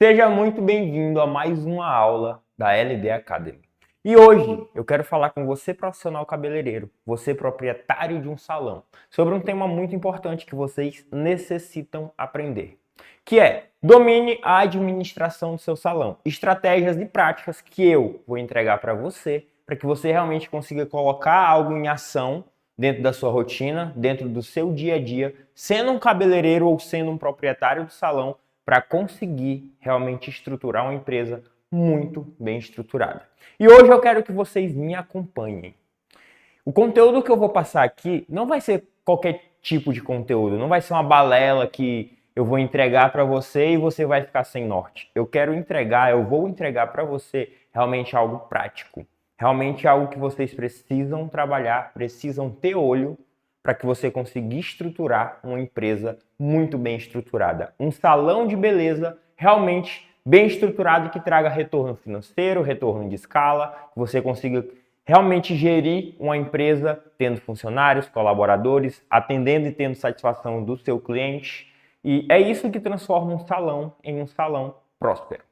Seja muito bem-vindo a mais uma aula da LD Academy. E hoje eu quero falar com você, profissional cabeleireiro, você proprietário de um salão, sobre um tema muito importante que vocês necessitam aprender, que é domine a administração do seu salão, estratégias e práticas que eu vou entregar para que você realmente consiga colocar algo em ação dentro da sua rotina, dentro do seu dia a dia, sendo um cabeleireiro ou sendo um proprietário do salão, para conseguir realmente estruturar uma empresa muito bem estruturada. E hoje eu quero que vocês me acompanhem. O conteúdo que eu vou passar aqui não vai ser qualquer tipo de conteúdo, não vai ser uma balela que eu vou entregar para você e você vai ficar sem norte. Eu vou entregar para você realmente algo prático, realmente algo que vocês precisam trabalhar, precisam ter olho para que você consiga estruturar uma empresa muito bem estruturada. Um salão de beleza realmente bem estruturado que traga retorno financeiro, retorno de escala, que você consiga realmente gerir uma empresa tendo funcionários, colaboradores, atendendo e tendo satisfação do seu cliente. E é isso que transforma um salão em um salão próspero.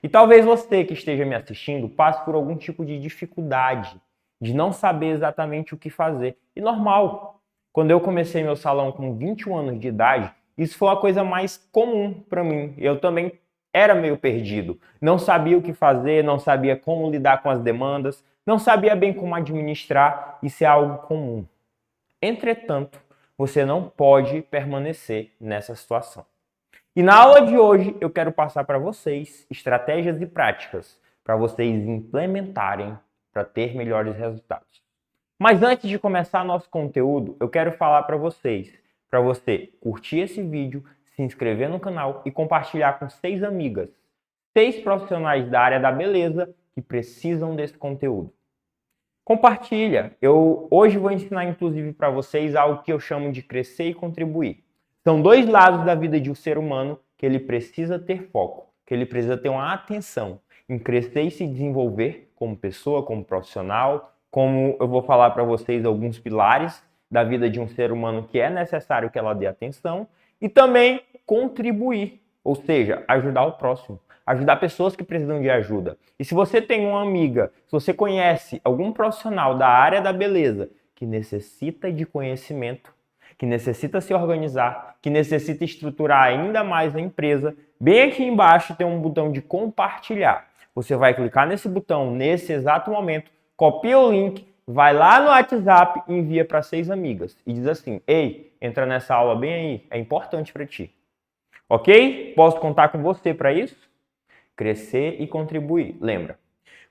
E talvez você que esteja me assistindo passe por algum tipo de dificuldade de não saber exatamente o que fazer. E normal. Quando eu comecei meu salão com 21 anos de idade, isso foi a coisa mais comum para mim. Eu também era meio perdido. Não sabia o que fazer, não sabia como lidar com as demandas, não sabia bem como administrar. Isso é algo comum. Entretanto, você não pode permanecer nessa situação. E na aula de hoje eu quero passar para vocês estratégias e práticas para vocês implementarem para ter melhores resultados. Mas antes de começar nosso conteúdo, eu quero falar para você curtir esse vídeo, se inscrever no canal e compartilhar com 6 amigas, 6 profissionais da área da beleza que precisam desse conteúdo. Compartilha. Eu hoje vou ensinar inclusive para vocês algo que eu chamo de crescer e contribuir. São 2 lados da vida de um ser humano que ele precisa ter foco, que ele precisa ter uma atenção em crescer e se desenvolver como pessoa, como profissional, como eu vou falar para vocês alguns pilares da vida de um ser humano que é necessário que ela dê atenção, e também contribuir, ou seja, ajudar o próximo, ajudar pessoas que precisam de ajuda. E se você tem uma amiga, se você conhece algum profissional da área da beleza que necessita de conhecimento, que necessita se organizar, que necessita estruturar ainda mais a empresa, bem aqui embaixo tem um botão de compartilhar. Você vai clicar nesse botão nesse exato momento, copia o link, vai lá no WhatsApp e envia para 6 amigas. E diz assim, ei, entra nessa aula bem aí, é importante para ti. Ok? Posso contar com você para isso? Crescer e contribuir, lembra?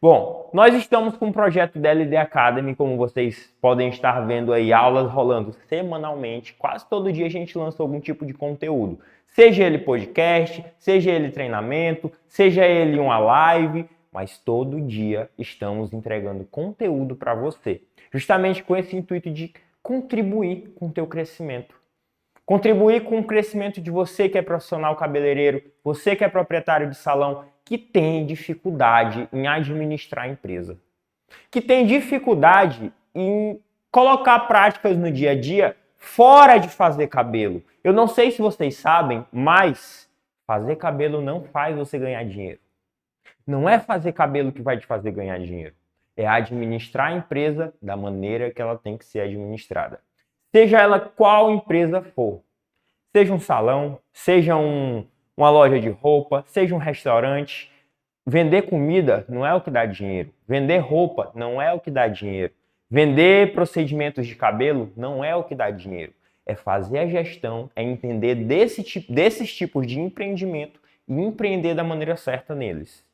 Bom, nós estamos com um projeto da LD Academy, como vocês podem estar vendo aí, aulas rolando semanalmente. Quase todo dia a gente lança algum tipo de conteúdo. Seja ele podcast, seja ele treinamento, seja ele uma live, mas todo dia estamos entregando conteúdo para você. Justamente com esse intuito de contribuir com o teu crescimento. Contribuir com o crescimento de você que é profissional cabeleireiro, você que é proprietário de salão, que tem dificuldade em administrar a empresa, que tem dificuldade em colocar práticas no dia a dia fora de fazer cabelo. Eu não sei se vocês sabem, mas fazer cabelo não faz você ganhar dinheiro. Não é fazer cabelo que vai te fazer ganhar dinheiro. É administrar a empresa da maneira que ela tem que ser administrada. Seja ela qual empresa for. Seja um salão, seja uma loja de roupa, seja um restaurante. Vender comida não é o que dá dinheiro. Vender roupa não é o que dá dinheiro. Vender procedimentos de cabelo não é o que dá dinheiro. É fazer a gestão, é entender desses tipos de empreendimento e empreender da maneira certa neles.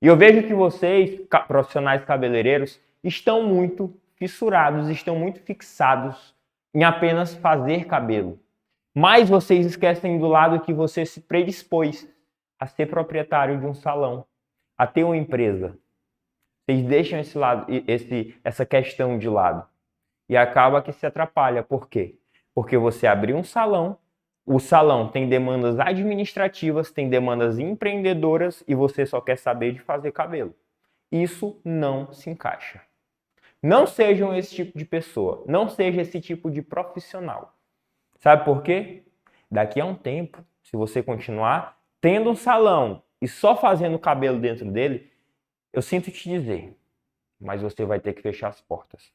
E eu vejo que vocês, profissionais cabeleireiros, estão muito fissurados, estão muito fixados em apenas fazer cabelo. Mas vocês esquecem do lado que você se predispôs a ser proprietário de um salão, a ter uma empresa. Vocês deixam essa questão de lado. E acaba que se atrapalha. Por quê? Porque você abriu um salão, o salão tem demandas administrativas, tem demandas empreendedoras e você só quer saber de fazer cabelo. Isso não se encaixa. Não sejam esse tipo de pessoa, não seja esse tipo de profissional. Sabe por quê? Daqui a um tempo, se você continuar tendo um salão e só fazendo cabelo dentro dele, eu sinto te dizer, mas você vai ter que fechar as portas.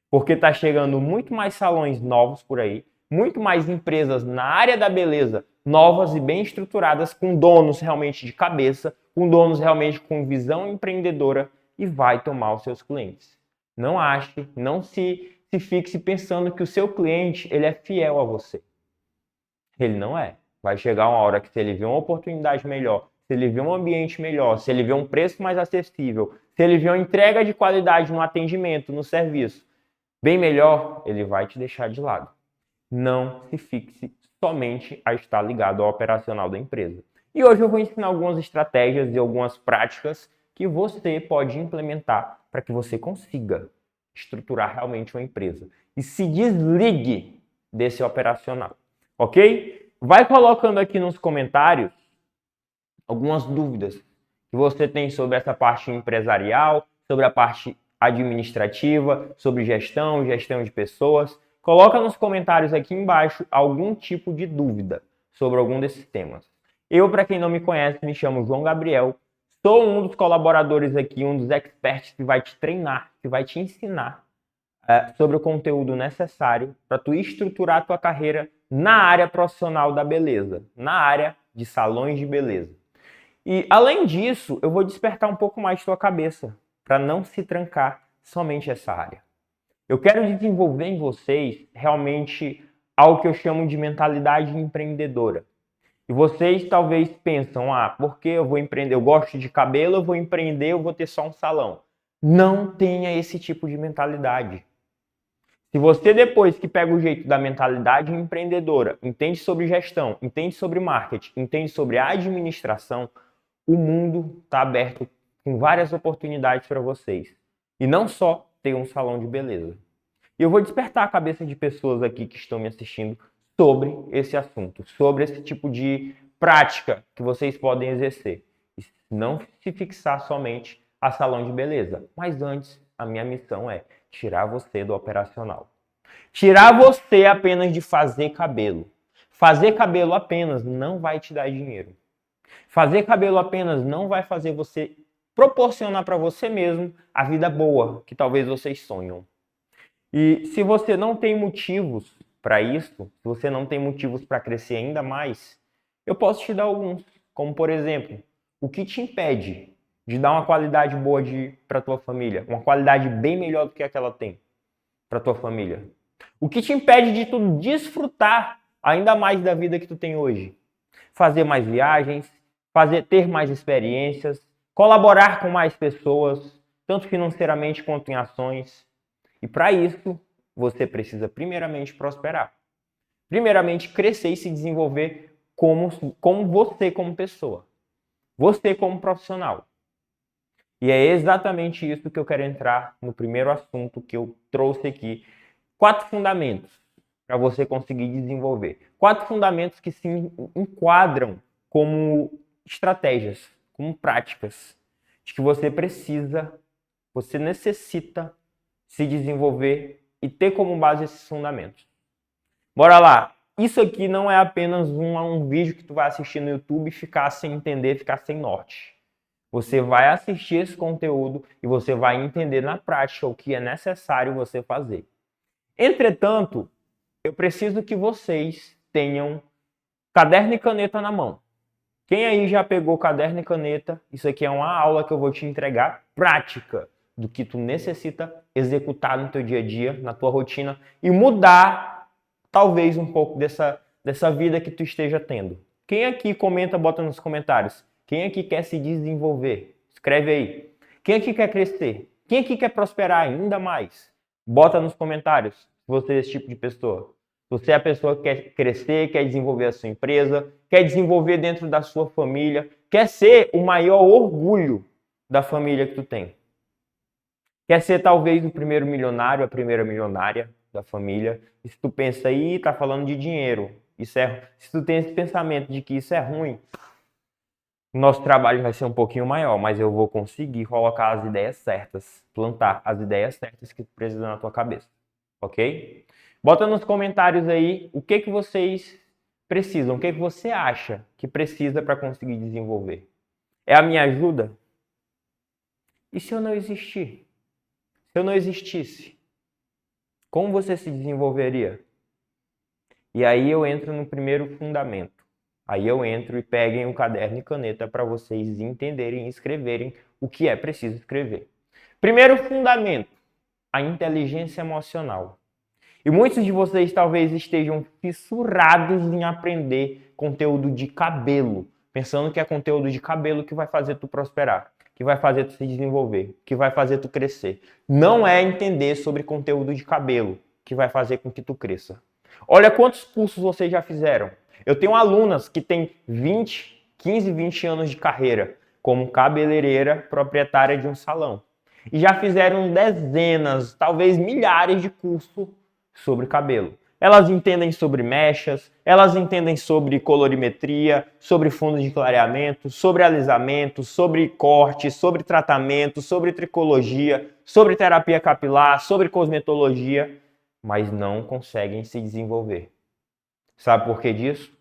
Porque está chegando muito mais salões novos por aí, muito mais empresas na área da beleza novas e bem estruturadas, com donos realmente de cabeça, com donos realmente com visão empreendedora e vai tomar os seus clientes. Não ache, não se fixe pensando que o seu cliente ele é fiel a você. Ele não é. Vai chegar uma hora que se ele vê uma oportunidade melhor, se ele vê um ambiente melhor, se ele vê um preço mais acessível, se ele vê uma entrega de qualidade no atendimento, no serviço, bem melhor, ele vai te deixar de lado. Não se fixe somente a estar ligado ao operacional da empresa. E hoje eu vou ensinar algumas estratégias e algumas práticas que você pode implementar para que você consiga estruturar realmente uma empresa e se desligue desse operacional, ok? Vai colocando aqui nos comentários algumas dúvidas que você tem sobre essa parte empresarial, sobre a parte administrativa, sobre gestão de pessoas. Coloca nos comentários aqui embaixo algum tipo de dúvida sobre algum desses temas. Eu, para quem não me conhece, me chamo João Gabriel, sou um dos colaboradores aqui, um dos experts que vai te treinar, que vai te ensinar sobre o conteúdo necessário para tu estruturar a tua carreira na área profissional da beleza, na área de salões de beleza. E, além disso, eu vou despertar um pouco mais tua cabeça para não se trancar somente essa área. Eu quero desenvolver em vocês realmente algo que eu chamo de mentalidade empreendedora. E vocês talvez pensam, porque eu vou empreender, eu gosto de cabelo, eu vou empreender, eu vou ter só um salão. Não tenha esse tipo de mentalidade. Se você, depois que pega o jeito da mentalidade empreendedora, entende sobre gestão, entende sobre marketing, entende sobre administração, o mundo está aberto com várias oportunidades para vocês. E não só ter um salão de beleza. E eu vou despertar a cabeça de pessoas aqui que estão me assistindo sobre esse assunto, sobre esse tipo de prática que vocês podem exercer. E não se fixar somente a salão de beleza. Mas antes, a minha missão é tirar você do operacional. Tirar você apenas de fazer cabelo. Fazer cabelo apenas não vai te dar dinheiro. Fazer cabelo apenas não vai fazer você proporcionar para você mesmo a vida boa que talvez vocês sonham. E se você não tem motivos para isso, se você não tem motivos para crescer ainda mais, eu posso te dar alguns, como por exemplo, o que te impede de dar uma qualidade boa para tua família, uma qualidade bem melhor do que aquela tem para tua família? O que te impede de tu desfrutar ainda mais da vida que tu tem hoje? Fazer mais viagens, ter mais experiências, colaborar com mais pessoas, tanto financeiramente quanto em ações. E para isso, você precisa primeiramente prosperar. Primeiramente, crescer e se desenvolver como você como pessoa. Você como profissional. E é exatamente isso que eu quero entrar no primeiro assunto que eu trouxe aqui. 4 fundamentos para você conseguir desenvolver. 4 fundamentos que se enquadram como estratégias, como práticas, de que você necessita se desenvolver e ter como base esses fundamentos. Bora lá! Isso aqui não é apenas um vídeo que tu vai assistir no YouTube e ficar sem entender, ficar sem norte. Você vai assistir esse conteúdo e você vai entender na prática o que é necessário você fazer. Entretanto, eu preciso que vocês tenham caderno e caneta na mão. Quem aí já pegou caderno e caneta? Isso aqui é uma aula que eu vou te entregar prática do que tu necessita executar no teu dia a dia, na tua rotina e mudar talvez um pouco dessa vida que tu esteja tendo. Quem aqui comenta, bota nos comentários. Quem aqui quer se desenvolver? Escreve aí. Quem aqui quer crescer? Quem aqui quer prosperar ainda mais? Bota nos comentários se você é esse tipo de pessoa. Você é a pessoa que quer crescer, quer desenvolver a sua empresa, quer desenvolver dentro da sua família, quer ser o maior orgulho da família que tu tem. Quer ser talvez o primeiro milionário, a primeira milionária da família. E se tu pensa aí, tá falando de dinheiro. Se tu tem esse pensamento de que isso é ruim, nosso trabalho vai ser um pouquinho maior, mas eu vou conseguir colocar as ideias certas, plantar as ideias certas que tu precisa na tua cabeça, ok? Bota nos comentários aí o que vocês precisam, o que você acha que precisa para conseguir desenvolver. É a minha ajuda? E se eu não existir? Se eu não existisse, como você se desenvolveria? E aí eu entro no primeiro fundamento. Aí eu entro e peguem um caderno e caneta para vocês entenderem e escreverem o que é preciso escrever. Primeiro fundamento, a inteligência emocional. E muitos de vocês talvez estejam fissurados em aprender conteúdo de cabelo, pensando que é conteúdo de cabelo que vai fazer tu prosperar, que vai fazer tu se desenvolver, que vai fazer tu crescer. Não é entender sobre conteúdo de cabelo que vai fazer com que tu cresça. Olha quantos cursos vocês já fizeram. Eu tenho alunas que têm 15, 20 anos de carreira como cabeleireira proprietária de um salão. E já fizeram dezenas, talvez milhares de cursos sobre cabelo. Elas entendem sobre mechas, elas entendem sobre colorimetria, sobre fundo de clareamento, sobre alisamento, sobre corte, sobre tratamento, sobre tricologia, sobre terapia capilar, sobre cosmetologia, mas não conseguem se desenvolver. Sabe por que disso?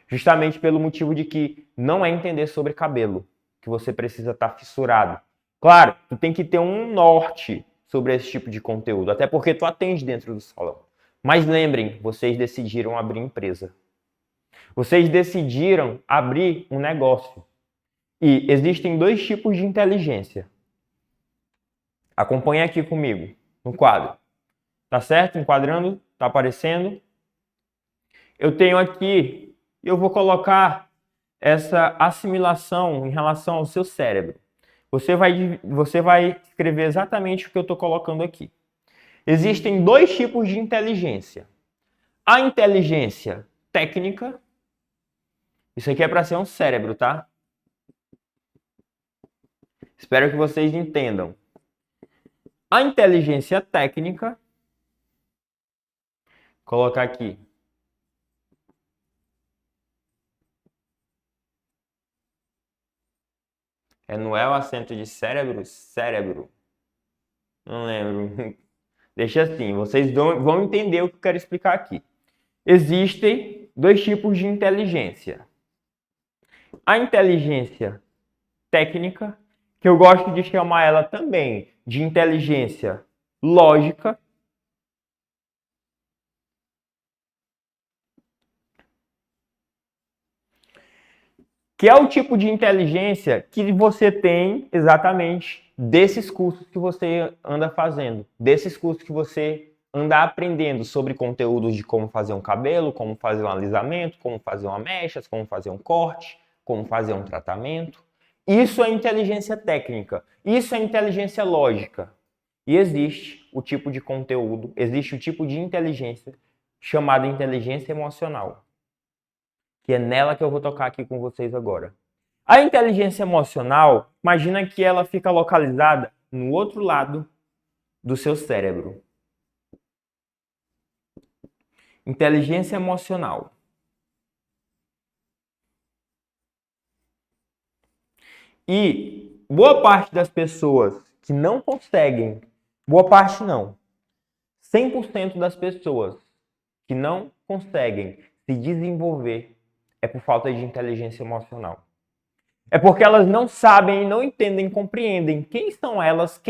Justamente pelo motivo de que não é entender sobre cabelo que você precisa estar fissurado. Claro, tu tem que ter um norte sobre esse tipo de conteúdo, até porque tu atende dentro do salão. Mas lembrem, vocês decidiram abrir empresa. Vocês decidiram abrir um negócio. E existem dois tipos de inteligência. Acompanhe aqui comigo no quadro. Tá certo? Enquadrando? Tá aparecendo? Eu tenho aqui, eu vou colocar essa assimilação em relação ao seu cérebro. Você vai escrever exatamente o que eu estou colocando aqui. Existem dois tipos de inteligência. A inteligência técnica, isso aqui é para ser um cérebro, tá? Espero que vocês entendam. A inteligência técnica, colocar aqui. Não é o acento de cérebro? Cérebro. Não lembro. Deixa assim, vocês vão entender o que eu quero explicar aqui. Existem dois tipos de inteligência. A inteligência técnica, que eu gosto de chamar ela também de inteligência lógica, que é o tipo de inteligência que você tem exatamente desses cursos que você anda fazendo, desses cursos que você anda aprendendo sobre conteúdos de como fazer um cabelo, como fazer um alisamento, como fazer uma mecha, como fazer um corte, como fazer um tratamento. Isso é inteligência técnica, isso é inteligência lógica. E existe o tipo de conteúdo, existe o tipo de inteligência chamada inteligência emocional, que é nela que eu vou tocar aqui com vocês agora. A inteligência emocional, imagina que ela fica localizada no outro lado do seu cérebro. Inteligência emocional. E boa parte das pessoas que não conseguem, boa parte não, 100% das pessoas que não conseguem se desenvolver é por falta de inteligência emocional. É porque elas não sabem, não entendem, compreendem quem são elas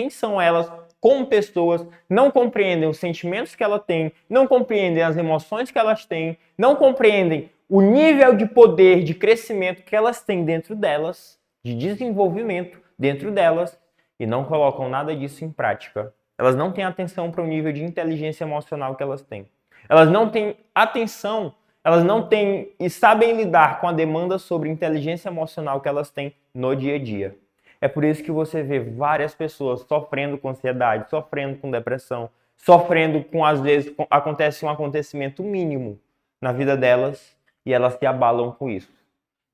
como pessoas, não compreendem os sentimentos que elas têm, não compreendem as emoções que elas têm, não compreendem o nível de poder, de crescimento que elas têm dentro delas, de desenvolvimento dentro delas, e não colocam nada disso em prática. Elas não têm atenção para o nível de inteligência emocional que elas têm. Elas não têm atenção, elas não têm e sabem lidar com a demanda sobre inteligência emocional que elas têm no dia a dia. É por isso que você vê várias pessoas sofrendo com ansiedade, sofrendo com depressão, sofrendo com, às vezes, acontece um acontecimento mínimo na vida delas e elas se abalam com isso.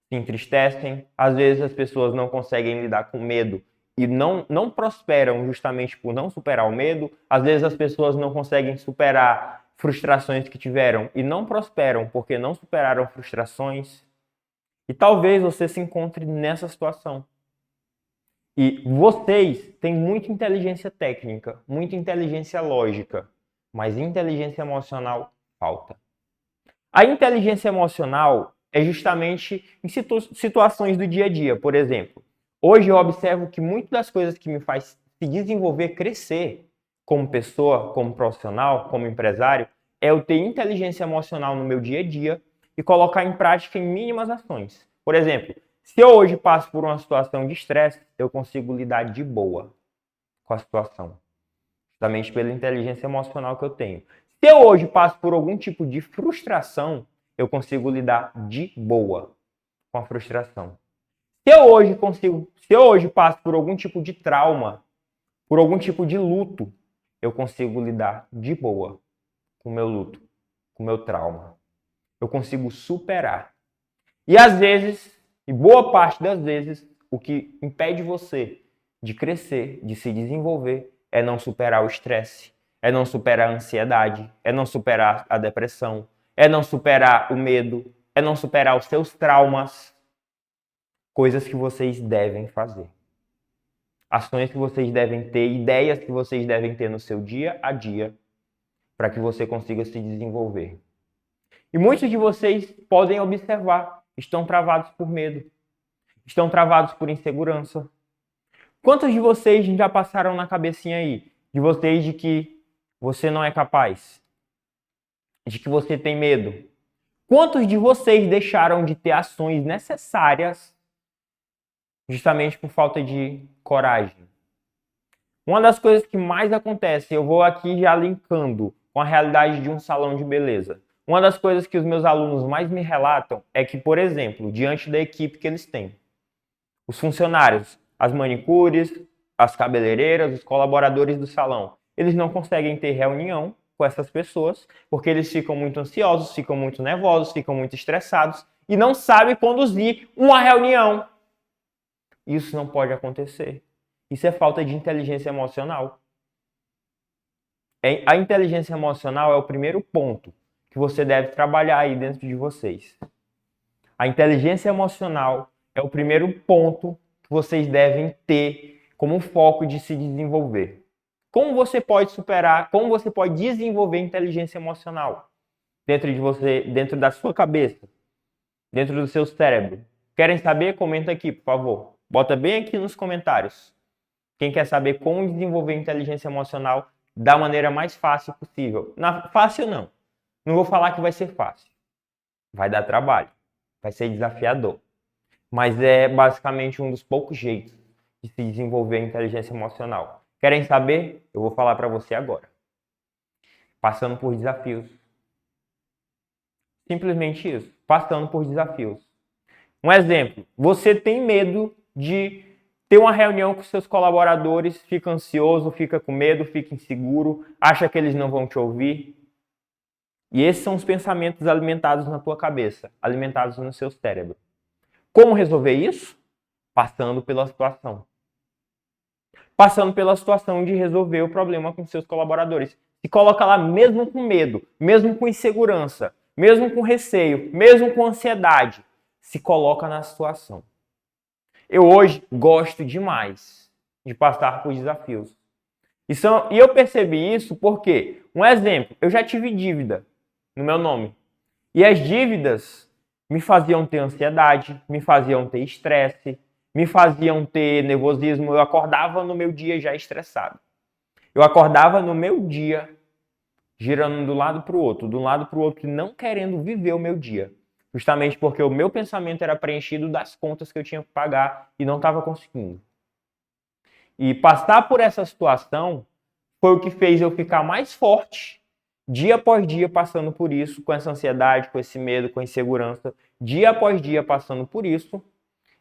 Se entristecem, às vezes as pessoas não conseguem lidar com medo e não prosperam justamente por não superar o medo. Às vezes as pessoas não conseguem superar frustrações que tiveram e não prosperam porque não superaram frustrações. E talvez você se encontre nessa situação. E vocês têm muita inteligência técnica, muita inteligência lógica, mas inteligência emocional falta. A inteligência emocional é justamente em situações do dia a dia. Por exemplo, hoje eu observo que muitas das coisas que me faz se desenvolver, crescer como pessoa, como profissional, como empresário, é eu ter inteligência emocional no meu dia a dia e colocar em prática em mínimas ações. Por exemplo, se eu hoje passo por uma situação de estresse, eu consigo lidar de boa com a situação, justamente pela inteligência emocional que eu tenho. Se eu hoje passo por algum tipo de frustração, eu consigo lidar de boa com a frustração. Se eu hoje passo por algum tipo de trauma, por algum tipo de luto, eu consigo lidar de boa com o meu luto, com o meu trauma. Eu consigo superar. E às vezes, e boa parte das vezes, o que impede você de crescer, de se desenvolver, é não superar o estresse, é não superar a ansiedade, é não superar a depressão, é não superar o medo, é não superar os seus traumas. Coisas que vocês devem fazer. Ações que vocês devem ter, ideias que vocês devem ter no seu dia a dia para que você consiga se desenvolver. E muitos de vocês podem observar, estão travados por medo, estão travados por insegurança. Quantos de vocês já passaram na cabecinha aí de vocês de que você não é capaz, de que você tem medo? Quantos de vocês deixaram de ter ações necessárias justamente por falta de coragem? Uma das coisas que mais acontece, eu vou aqui já linkando com a realidade de um salão de beleza. Uma das coisas que os meus alunos mais me relatam é que, por exemplo, diante da equipe que eles têm, os funcionários, as manicures, as cabeleireiras, os colaboradores do salão, eles não conseguem ter reunião com essas pessoas porque eles ficam muito ansiosos, ficam muito nervosos, ficam muito estressados e não sabem conduzir uma reunião. Isso não pode acontecer. Isso é falta de inteligência emocional. A inteligência emocional é o primeiro ponto que você deve trabalhar aí dentro de vocês. A inteligência emocional é o primeiro ponto que vocês devem ter como foco de se desenvolver. Como você pode superar, como você pode desenvolver inteligência emocional dentro de você, dentro da sua cabeça, dentro do seu cérebro? Querem saber? Comenta aqui, por favor. Bota bem aqui nos comentários. Quem quer saber como desenvolver inteligência emocional da maneira mais fácil possível. Fácil não. Não vou falar que vai ser fácil. Vai dar trabalho. Vai ser desafiador. Mas é basicamente um dos poucos jeitos de se desenvolver a inteligência emocional. Querem saber? Eu vou falar para você agora. Passando por desafios. Simplesmente isso. Passando por desafios. Um exemplo. Você tem medo de ter uma reunião com seus colaboradores, fica ansioso, fica com medo, fica inseguro, acha que eles não vão te ouvir. E esses são os pensamentos alimentados na tua cabeça, alimentados no seu cérebro. Como resolver isso? Passando pela situação. Passando pela situação de resolver o problema com seus colaboradores. Se coloca lá mesmo com medo, mesmo com insegurança, mesmo com receio, mesmo com ansiedade, se coloca na situação. Eu hoje gosto demais de passar por desafios. E eu percebi isso porque, um exemplo, eu já tive dívida no meu nome. E as dívidas me faziam ter ansiedade, me faziam ter estresse, me faziam ter nervosismo. Eu acordava no meu dia já estressado. Eu acordava no meu dia girando de um lado para o outro, não querendo viver o meu dia. Justamente porque o meu pensamento era preenchido das contas que eu tinha que pagar e não estava conseguindo. E passar por essa situação foi o que fez eu ficar mais forte, dia após dia passando por isso, com essa ansiedade, com esse medo, com a insegurança. Dia após dia passando por isso,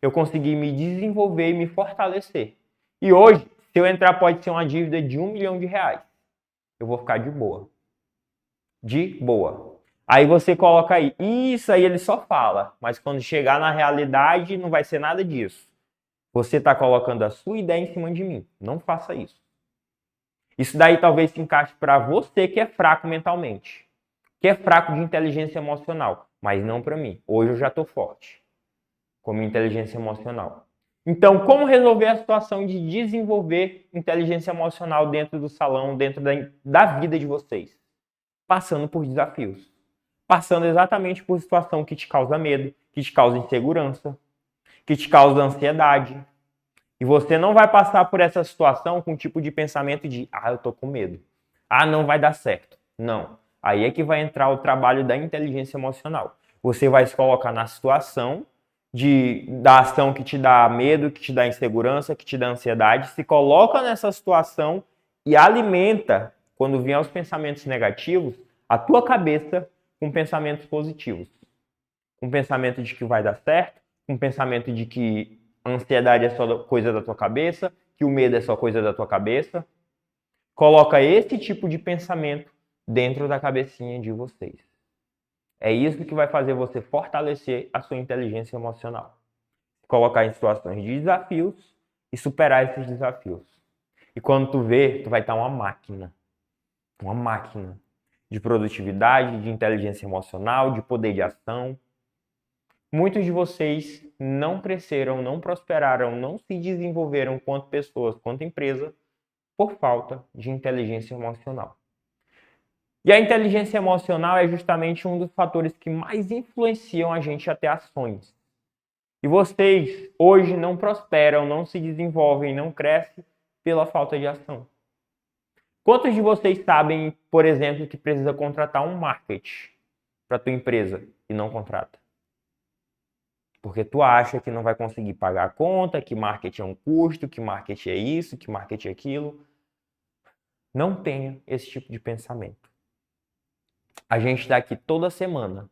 eu consegui me desenvolver e me fortalecer. E hoje, se eu entrar, pode ser uma dívida de R$1 milhão. Eu vou ficar de boa. De boa. Aí você coloca aí, isso aí ele só fala, mas quando chegar na realidade não vai ser nada disso. Você está colocando a sua ideia em cima de mim. Não faça isso. Isso daí talvez se encaixe para você que é fraco mentalmente, que é fraco de inteligência emocional, mas não para mim. Hoje eu já estou forte com minha inteligência emocional. Então, como resolver a situação de desenvolver inteligência emocional dentro do salão, dentro da vida de vocês? Passando por desafios. passando exatamente por situação que te causa medo, que te causa insegurança, que te causa ansiedade. E você não vai passar por essa situação com um tipo de pensamento de eu tô com medo. Não vai dar certo. Não. Aí é que vai entrar o trabalho da inteligência emocional. Você vai se colocar na situação da ação que te dá medo, que te dá insegurança, que te dá ansiedade, se coloca nessa situação e alimenta, quando vier os pensamentos negativos, a tua cabeça com pensamentos positivos. Com pensamento de que vai dar certo, com pensamento de que a ansiedade é só coisa da tua cabeça, que o medo é só coisa da tua cabeça. Coloca esse tipo de pensamento dentro da cabecinha de vocês. É isso que vai fazer você fortalecer a sua inteligência emocional. Colocar em situações de desafios e superar esses desafios. E quando tu vê, tu vai estar uma máquina de produtividade, de inteligência emocional, de poder de ação. Muitos de vocês não cresceram, não prosperaram, não se desenvolveram quanto pessoas, quanto empresa, por falta de inteligência emocional. E a inteligência emocional é justamente um dos fatores que mais influenciam a gente a ter ações. E vocês hoje não prosperam, não se desenvolvem, não crescem pela falta de ação. Quantos de vocês sabem, por exemplo, que precisa contratar um marketing para a tua empresa e não contrata? Porque tu acha que não vai conseguir pagar a conta, que marketing é um custo, que marketing é isso, que marketing é aquilo. Não tenha esse tipo de pensamento. A gente está aqui toda semana.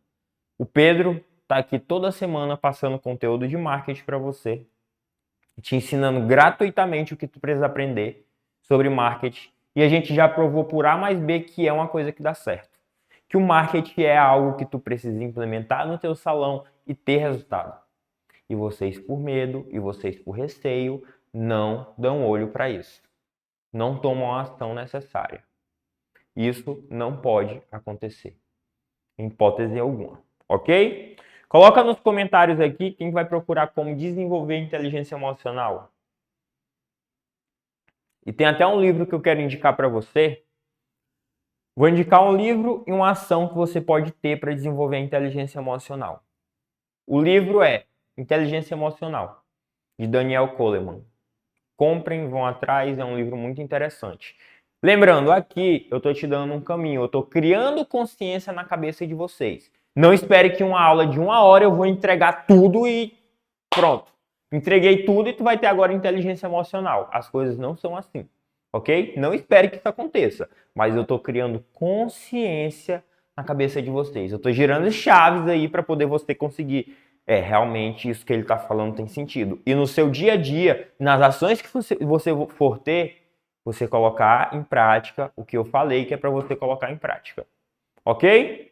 O Pedro está aqui toda semana passando conteúdo de marketing para você, te ensinando gratuitamente o que tu precisa aprender sobre marketing. E a gente já provou por A mais B que é uma coisa que dá certo. Que o marketing é algo que tu precisa implementar no teu salão e ter resultado. E vocês por medo, e vocês por receio, não dão olho para isso. Não tomam a ação necessária. Isso não pode acontecer. Em hipótese alguma. Ok? Coloca nos comentários aqui quem vai procurar como desenvolver inteligência emocional. E tem até um livro que eu quero indicar para você. Vou indicar um livro e uma ação que você pode ter para desenvolver a inteligência emocional. O livro é Inteligência Emocional, de Daniel Goleman. Comprem, vão atrás, é um livro muito interessante. Lembrando, aqui eu estou te dando um caminho, eu estou criando consciência na cabeça de vocês. Não espere que uma aula de 1 hora eu vou entregar tudo e pronto. Entreguei tudo e tu vai ter agora inteligência emocional. As coisas não são assim, ok? Não espere que isso aconteça, mas eu estou criando consciência na cabeça de vocês. Eu estou girando chaves aí para poder você conseguir realmente isso que ele está falando tem sentido. E no seu dia a dia, nas ações que você for ter, você colocar em prática o que eu falei que é para você colocar em prática. Ok?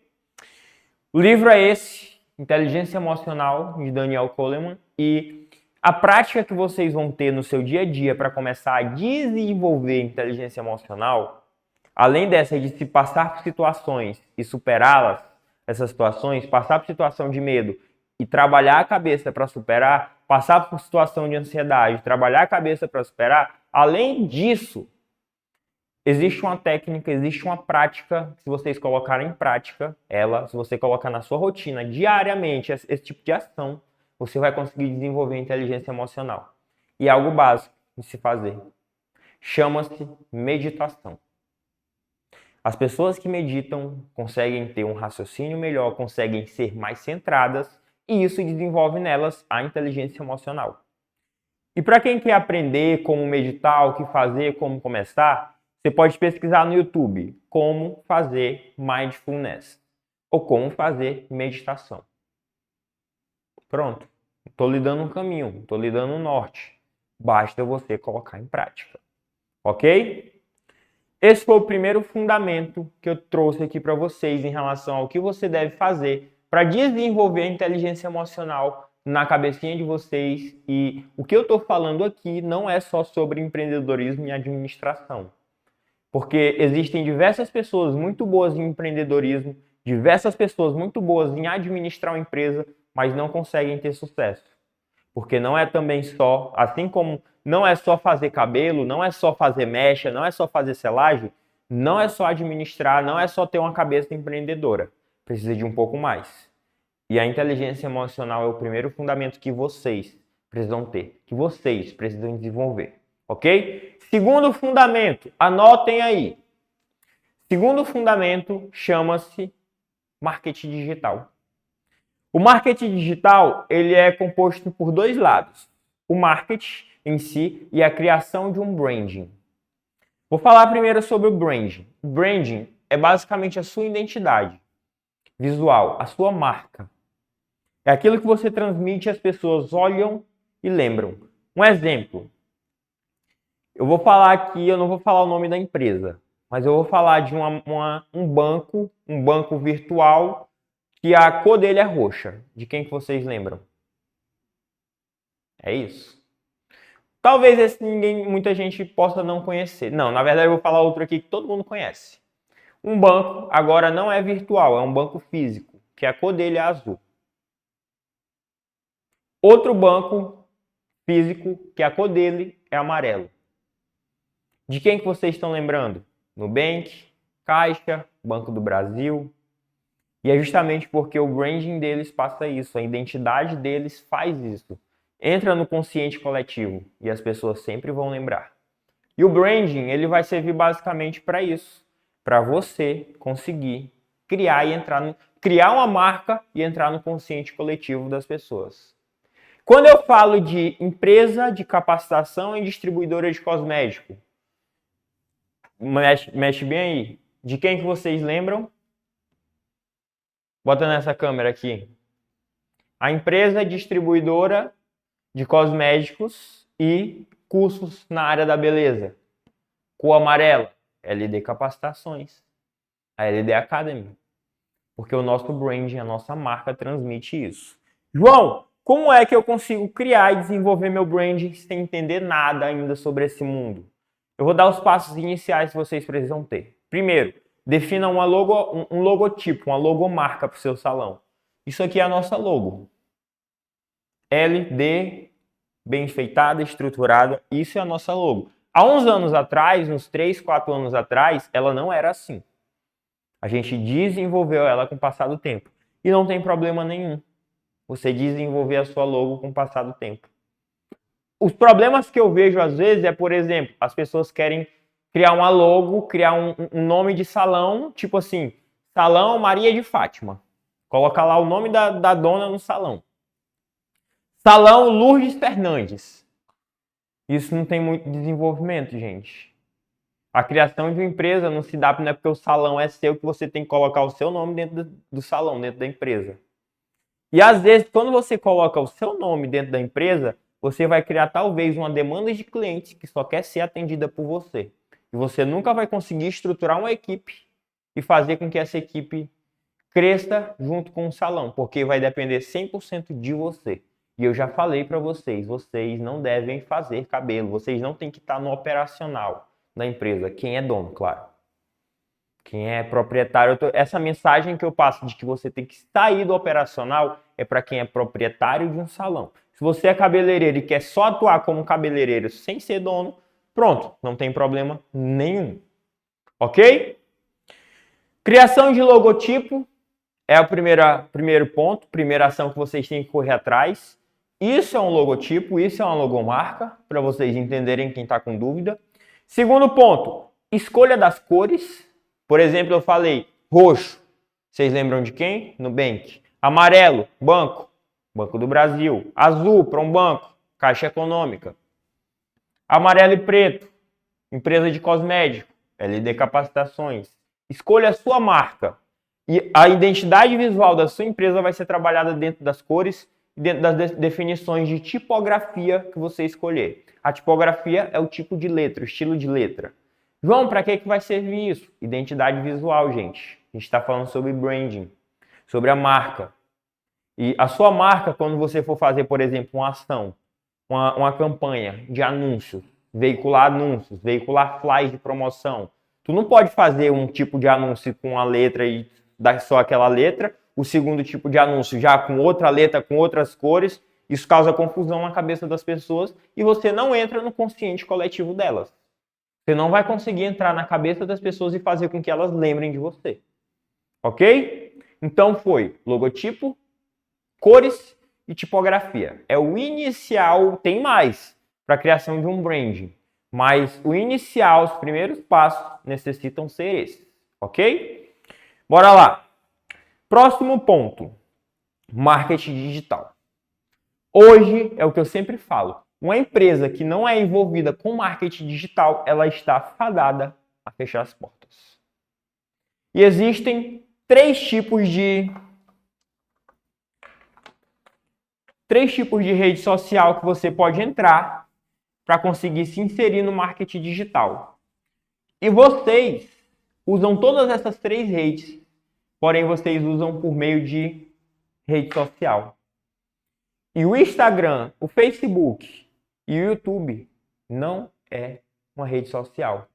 O livro é esse, Inteligência Emocional, de Daniel Goleman. E a prática que vocês vão ter no seu dia a dia para começar a desenvolver inteligência emocional, além dessa de se passar por situações e superá-las, essas situações, passar por situação de medo e trabalhar a cabeça para superar, passar por situação de ansiedade, trabalhar a cabeça para superar, além disso, existe uma técnica, existe uma prática, se vocês colocarem em prática se você colocar na sua rotina diariamente esse tipo de ação, você vai conseguir desenvolver inteligência emocional. E é algo básico de se fazer. Chama-se meditação. As pessoas que meditam conseguem ter um raciocínio melhor, conseguem ser mais centradas, e isso desenvolve nelas a inteligência emocional. E para quem quer aprender como meditar, o que fazer, como começar, você pode pesquisar no YouTube como fazer mindfulness ou como fazer meditação. Pronto. Estou lhe dando um caminho, estou lhe dando um norte. Basta você colocar em prática. Ok? Esse foi o primeiro fundamento que eu trouxe aqui para vocês em relação ao que você deve fazer para desenvolver a inteligência emocional na cabecinha de vocês. E o que eu estou falando aqui não é só sobre empreendedorismo e administração. Porque existem diversas pessoas muito boas em empreendedorismo, diversas pessoas muito boas em administrar uma empresa, mas não conseguem ter sucesso. Porque não é também só, assim como não é só fazer cabelo, não é só fazer mecha, não é só fazer selagem, não é só administrar, não é só ter uma cabeça empreendedora. precisa de um pouco mais. E a inteligência emocional é o primeiro fundamento que vocês precisam ter, que vocês precisam desenvolver, ok? Segundo fundamento, anotem aí. Segundo fundamento chama-se marketing digital. O marketing digital, ele é composto por dois lados. O marketing em si e a criação de um branding. Vou falar primeiro sobre o branding. O branding é basicamente a sua identidade visual, a sua marca. É aquilo que você transmite e as pessoas olham e lembram. Um exemplo. Eu vou falar aqui, eu não vou falar o nome da empresa, mas eu vou falar de um banco virtual que a cor dele é roxa. De quem que vocês lembram? É isso. Talvez esse muita gente possa não conhecer. Não, na verdade eu vou falar outro aqui que todo mundo conhece. Um banco agora não é virtual, é um banco físico, que a cor dele é azul. Outro banco físico, que a cor dele é amarelo. De quem que vocês estão lembrando? Nubank, Caixa, Banco do Brasil. E é justamente porque o branding deles passa isso, a identidade deles faz isso. Entra no consciente coletivo e as pessoas sempre vão lembrar. E o branding, ele vai servir basicamente para isso, para você conseguir criar uma marca e entrar no consciente coletivo das pessoas. Quando eu falo de empresa de capacitação e distribuidora de cosmético, mexe bem aí. De quem que vocês lembram? Bota nessa câmera aqui. A empresa distribuidora de cosméticos e cursos na área da beleza. Cor amarela, LD Capacitações, a LD Academy. Porque o nosso branding, a nossa marca transmite isso. João, como é que eu consigo criar e desenvolver meu branding sem entender nada ainda sobre esse mundo? Eu vou dar os passos iniciais que vocês precisam ter. Primeiro, defina um logotipo, uma logomarca para o seu salão. Isso aqui é a nossa logo. LD, bem enfeitada, estruturada, isso é a nossa logo. Há uns anos atrás, uns 3, 4 anos atrás, ela não era assim. A gente desenvolveu ela com o passar do tempo. E não tem problema nenhum você desenvolver a sua logo com o passar do tempo. Os problemas que eu vejo às vezes é, por exemplo, as pessoas querem criar uma logo, criar um nome de salão, tipo assim, Salão Maria de Fátima. Coloca lá o nome da dona no salão. Salão Lourdes Fernandes. Isso não tem muito desenvolvimento, gente. A criação de uma empresa não se dá, não é porque o salão é seu que você tem que colocar o seu nome dentro do salão, dentro da empresa. E às vezes, quando você coloca o seu nome dentro da empresa, você vai criar talvez uma demanda de clientes que só quer ser atendida por você. E você nunca vai conseguir estruturar uma equipe e fazer com que essa equipe cresça junto com o salão, porque vai depender 100% de você. E eu já falei para vocês, vocês não devem fazer cabelo, vocês não têm que estar no operacional da empresa. Quem é dono, claro. Quem é proprietário, essa mensagem que eu passo de que você tem que sair do operacional é para quem é proprietário de um salão. Se você é cabeleireiro e quer só atuar como cabeleireiro sem ser dono, pronto, não tem problema nenhum. Ok? Criação de logotipo é o primeiro ponto, primeira ação que vocês têm que correr atrás. Isso é um logotipo, isso é uma logomarca, para vocês entenderem quem está com dúvida. Segundo ponto, escolha das cores. Por exemplo, eu falei roxo. Vocês lembram de quem? Nubank. Amarelo, banco. Banco do Brasil. Azul, para um banco. Caixa Econômica. Amarelo e preto. Empresa de cosmético. LD Capacitações. Escolha a sua marca. E a identidade visual da sua empresa vai ser trabalhada dentro das cores e dentro das definições de tipografia que você escolher. A tipografia é o tipo de letra, o estilo de letra. João, para que vai servir isso? Identidade visual, gente. A gente está falando sobre branding, sobre a marca. E a sua marca, quando você for fazer, por exemplo, uma ação, uma campanha de anúncios, veicular flyers de promoção, tu não pode fazer um tipo de anúncio com a letra e dar só aquela letra, o segundo tipo de anúncio já com outra letra, com outras cores. Isso causa confusão na cabeça das pessoas e você não entra no consciente coletivo delas. Você não vai conseguir entrar na cabeça das pessoas e fazer com que elas lembrem de você. Ok? Então foi logotipo, cores e tipografia. É o inicial, tem mais para a criação de um branding, mas o inicial, os primeiros passos necessitam ser esses, ok? Bora lá. Próximo ponto, marketing digital. Hoje é o que eu sempre falo. Uma empresa que não é envolvida com marketing digital, ela está fadada a fechar as portas. E existem três tipos de rede social que você pode entrar para conseguir se inserir no marketing digital. E vocês usam todas essas três redes, porém vocês usam por meio de rede social. E o Instagram, o Facebook e o YouTube não é uma rede social.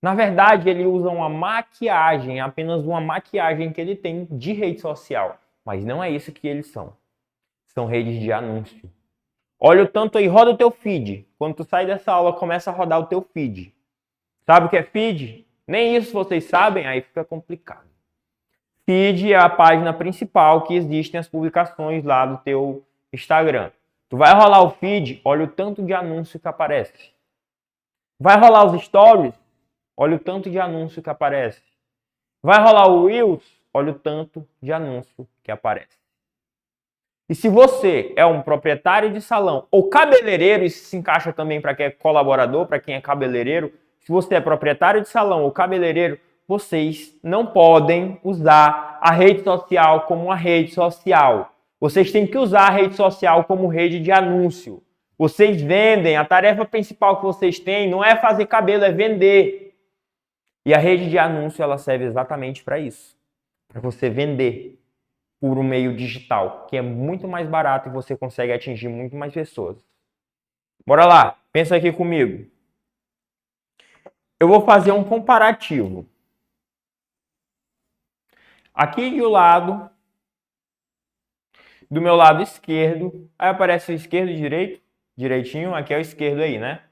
Na verdade, ele usa uma maquiagem, apenas uma maquiagem que ele tem de rede social. Mas não é isso que eles são. São redes de anúncio. Olha o tanto aí, roda o teu feed. Quando tu sai dessa aula, começa a rodar o teu feed. Sabe o que é feed? Nem isso vocês sabem, aí fica complicado. Feed é a página principal que existem as publicações lá do teu Instagram. Tu vai rolar o feed, olha o tanto de anúncio que aparece. Vai rolar os stories, olha o tanto de anúncio que aparece. Vai rolar o Reels, olha o tanto de anúncio que aparece. E se você é um proprietário de salão ou cabeleireiro, isso se encaixa também para quem é colaborador, para quem é cabeleireiro, se você é proprietário de salão ou cabeleireiro, vocês não podem usar a rede social como uma rede social. Vocês têm que usar a rede social como rede de anúncio. Vocês vendem, a tarefa principal que vocês têm não é fazer cabelo, é vender. E a rede de anúncio ela serve exatamente para isso, para você vender por um meio digital, que é muito mais barato e você consegue atingir muito mais pessoas. Bora lá, pensa aqui comigo. Eu vou fazer um comparativo. Aqui do lado, do meu lado esquerdo, aí aparece o esquerdo e direito, direitinho, aqui é o esquerdo aí, né?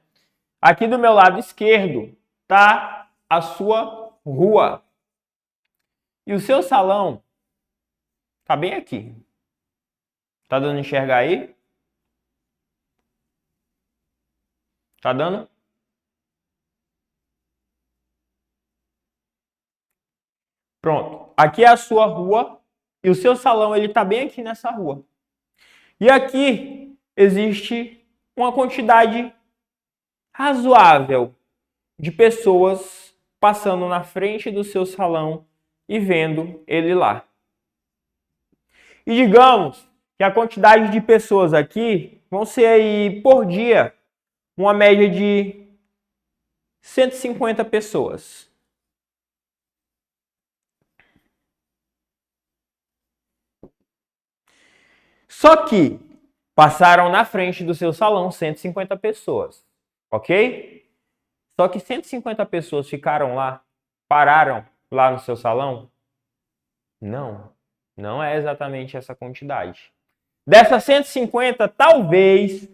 Aqui do meu lado esquerdo tá a sua rua. E o seu salão tá bem aqui. Tá dando enxergar aí? Tá dando? Pronto. Aqui é a sua rua e o seu salão ele tá bem aqui nessa rua. E aqui existe uma quantidade razoável de pessoas passando na frente do seu salão e vendo ele lá. E digamos que a quantidade de pessoas aqui vão ser aí por dia uma média de 150 pessoas. Só que passaram na frente do seu salão 150 pessoas, ok? Só que 150 pessoas ficaram lá, pararam lá no seu salão? Não, não é exatamente essa quantidade. Dessas 150, talvez,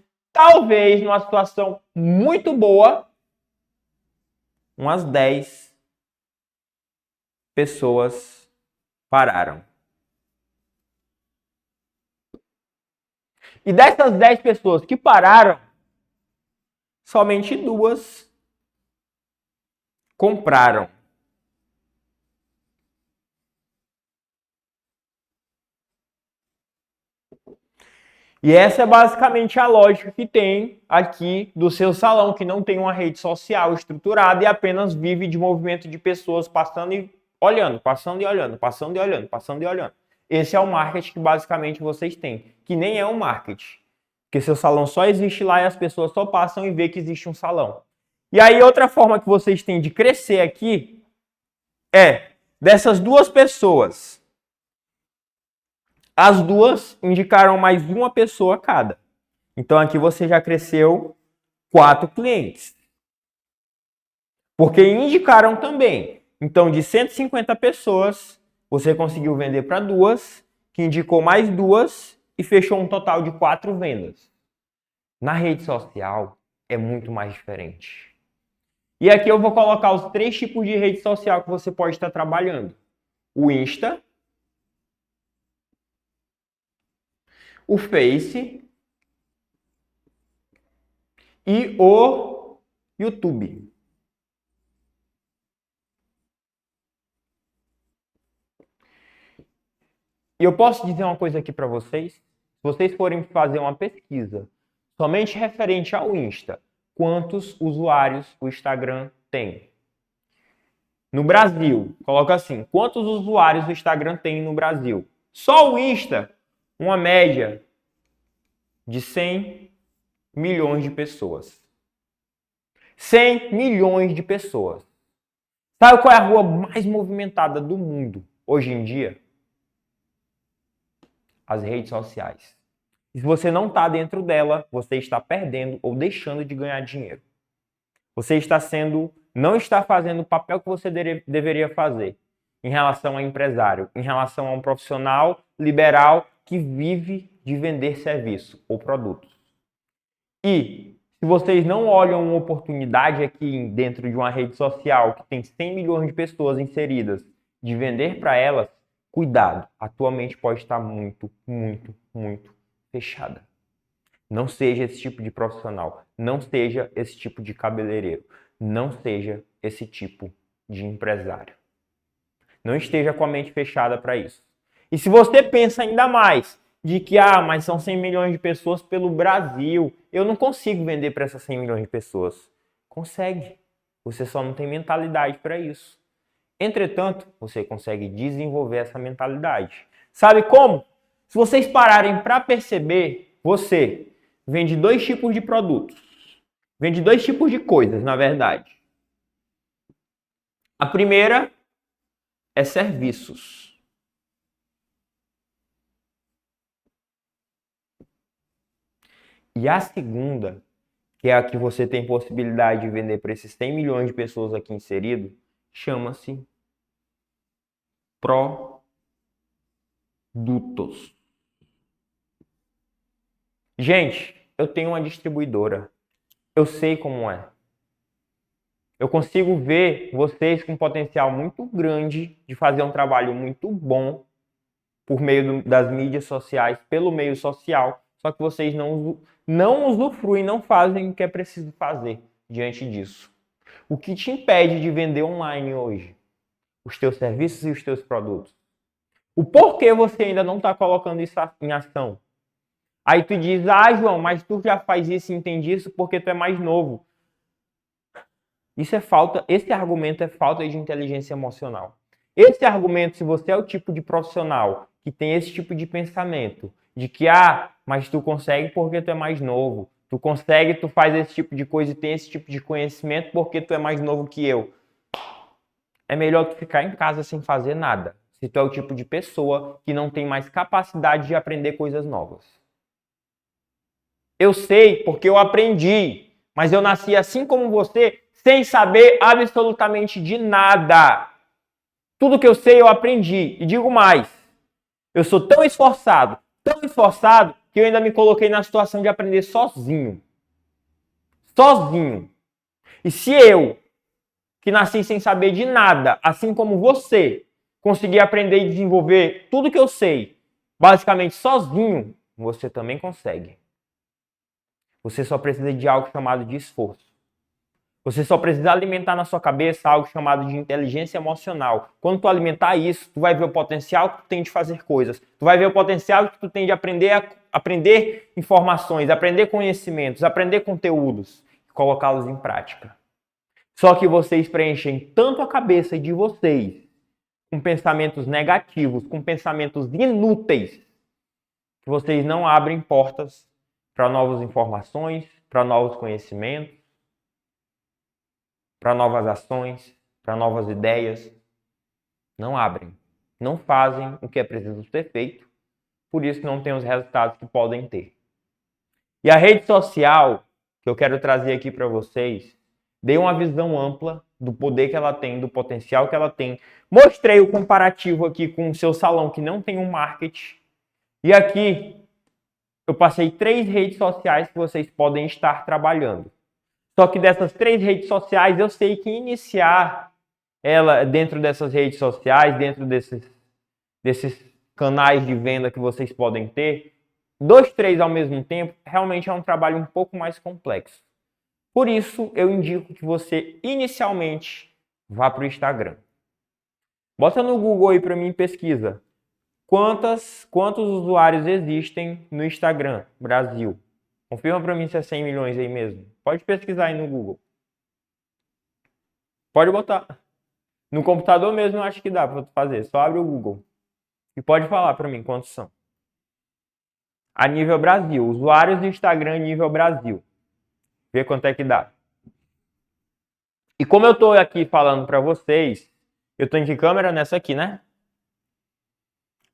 numa situação muito boa, umas 10 pessoas pararam. E dessas 10 pessoas que pararam, somente 2 compraram. E essa é basicamente a lógica que tem aqui do seu salão, que não tem uma rede social estruturada e apenas vive de movimento de pessoas passando e olhando, passando e olhando, passando e olhando, passando e olhando. Esse é o marketing que basicamente vocês têm, que nem é um marketing. Porque seu salão só existe lá e as pessoas só passam e vê que existe um salão. E aí outra forma que vocês têm de crescer aqui é dessas 2 pessoas. As 2 indicaram mais uma pessoa cada. Então aqui você já cresceu 4 clientes. Porque indicaram também. Então de 150 pessoas, você conseguiu vender para 2, que indicou mais 2 e fechou um total de 4 vendas. Na rede social é muito mais diferente. E aqui eu vou colocar os 3 tipos de rede social que você pode estar trabalhando. O Insta, o Face e o YouTube. E eu posso dizer uma coisa aqui para vocês. Se vocês forem fazer uma pesquisa somente referente ao Insta, quantos usuários o Instagram tem? No Brasil, coloca assim, quantos usuários o Instagram tem no Brasil? Só o Insta, uma média de 100 milhões de pessoas. 100 milhões de pessoas. Sabe qual é a rua mais movimentada do mundo hoje em dia? As redes sociais. E se você não está dentro dela, você está perdendo ou deixando de ganhar dinheiro. Você não está fazendo o papel que você deveria fazer em relação a empresário, em relação a um profissional liberal que vive de vender serviço ou produtos. E se vocês não olham uma oportunidade aqui dentro de uma rede social que tem 100 milhões de pessoas inseridas de vender para elas, cuidado, a tua mente pode estar muito, muito, muito fechada. Não seja esse tipo de profissional, não seja esse tipo de cabeleireiro, não seja esse tipo de empresário. Não esteja com a mente fechada para isso. E se você pensa ainda mais de que, mas são 100 milhões de pessoas pelo Brasil, eu não consigo vender para essas 100 milhões de pessoas. Consegue. Você só não tem mentalidade para isso. Entretanto, você consegue desenvolver essa mentalidade. Sabe como? Se vocês pararem para perceber, você vende dois tipos de produtos. Vende dois tipos de coisas, na verdade. A primeira é serviços. E a segunda, que é a que você tem possibilidade de vender para esses 100 milhões de pessoas aqui inserido, chama-se produtos. Gente, eu tenho uma distribuidora. Eu sei como é. Eu consigo ver vocês com potencial muito grande de fazer um trabalho muito bom por meio das mídias sociais, pelo meio social, só que vocês não usufruem, não fazem o que é preciso fazer diante disso. O que te impede de vender online hoje? Os teus serviços e os teus produtos. O porquê você ainda não está colocando isso em ação? Aí tu diz, João, mas tu já faz isso e entende isso porque tu é mais novo. Esse argumento é falta de inteligência emocional. Esse argumento, se você é o tipo de profissional que tem esse tipo de pensamento, de que, mas tu consegue porque tu é mais novo, tu consegue, tu faz esse tipo de coisa e tem esse tipo de conhecimento porque tu é mais novo que eu. É melhor tu ficar em casa sem fazer nada, se tu é o tipo de pessoa que não tem mais capacidade de aprender coisas novas. Eu sei porque eu aprendi, mas eu nasci assim como você, sem saber absolutamente de nada. Tudo que eu sei eu aprendi. E digo mais, eu sou tão esforçado, que eu ainda me coloquei na situação de aprender sozinho. Sozinho. E se eu, que nasci sem saber de nada, assim como você, conseguir aprender e desenvolver tudo que eu sei, basicamente sozinho, você também consegue. Você só precisa de algo chamado de esforço. Você só precisa alimentar na sua cabeça algo chamado de inteligência emocional. Quando tu alimentar isso, tu vai ver o potencial que tu tem de fazer coisas. Tu vai ver o potencial que tu tem de aprender informações, aprender conhecimentos, aprender conteúdos e colocá-los em prática. Só que vocês preenchem tanto a cabeça de vocês com pensamentos negativos, com pensamentos inúteis, que vocês não abrem portas para novas informações, para novos conhecimentos, para novas ações, para novas ideias. Não abrem. Não fazem o que é preciso ser feito. Por isso não tem os resultados que podem ter. E a rede social, que eu quero trazer aqui para vocês, dei uma visão ampla do poder que ela tem, do potencial que ela tem. Mostrei o comparativo aqui com o seu salão que não tem um marketing. E aqui eu passei 3 redes sociais que vocês podem estar trabalhando. Só que dessas 3 redes sociais, eu sei que iniciar ela dentro dessas redes sociais, dentro desses canais de venda que vocês podem ter, 2, 3 ao mesmo tempo, realmente é um trabalho um pouco mais complexo. Por isso, eu indico que você inicialmente vá para o Instagram. Bota no Google aí para mim, pesquisa. Quantos usuários existem no Instagram, Brasil? Confirma para mim se é 100 milhões aí mesmo. Pode pesquisar aí no Google. Pode botar. No computador mesmo eu acho que dá para fazer. Só abre o Google. E pode falar para mim quantos são. A nível Brasil. Usuários do Instagram nível Brasil. Vê quanto é que dá. E como eu estou aqui falando para vocês, eu estou em que câmera? Nessa aqui, né?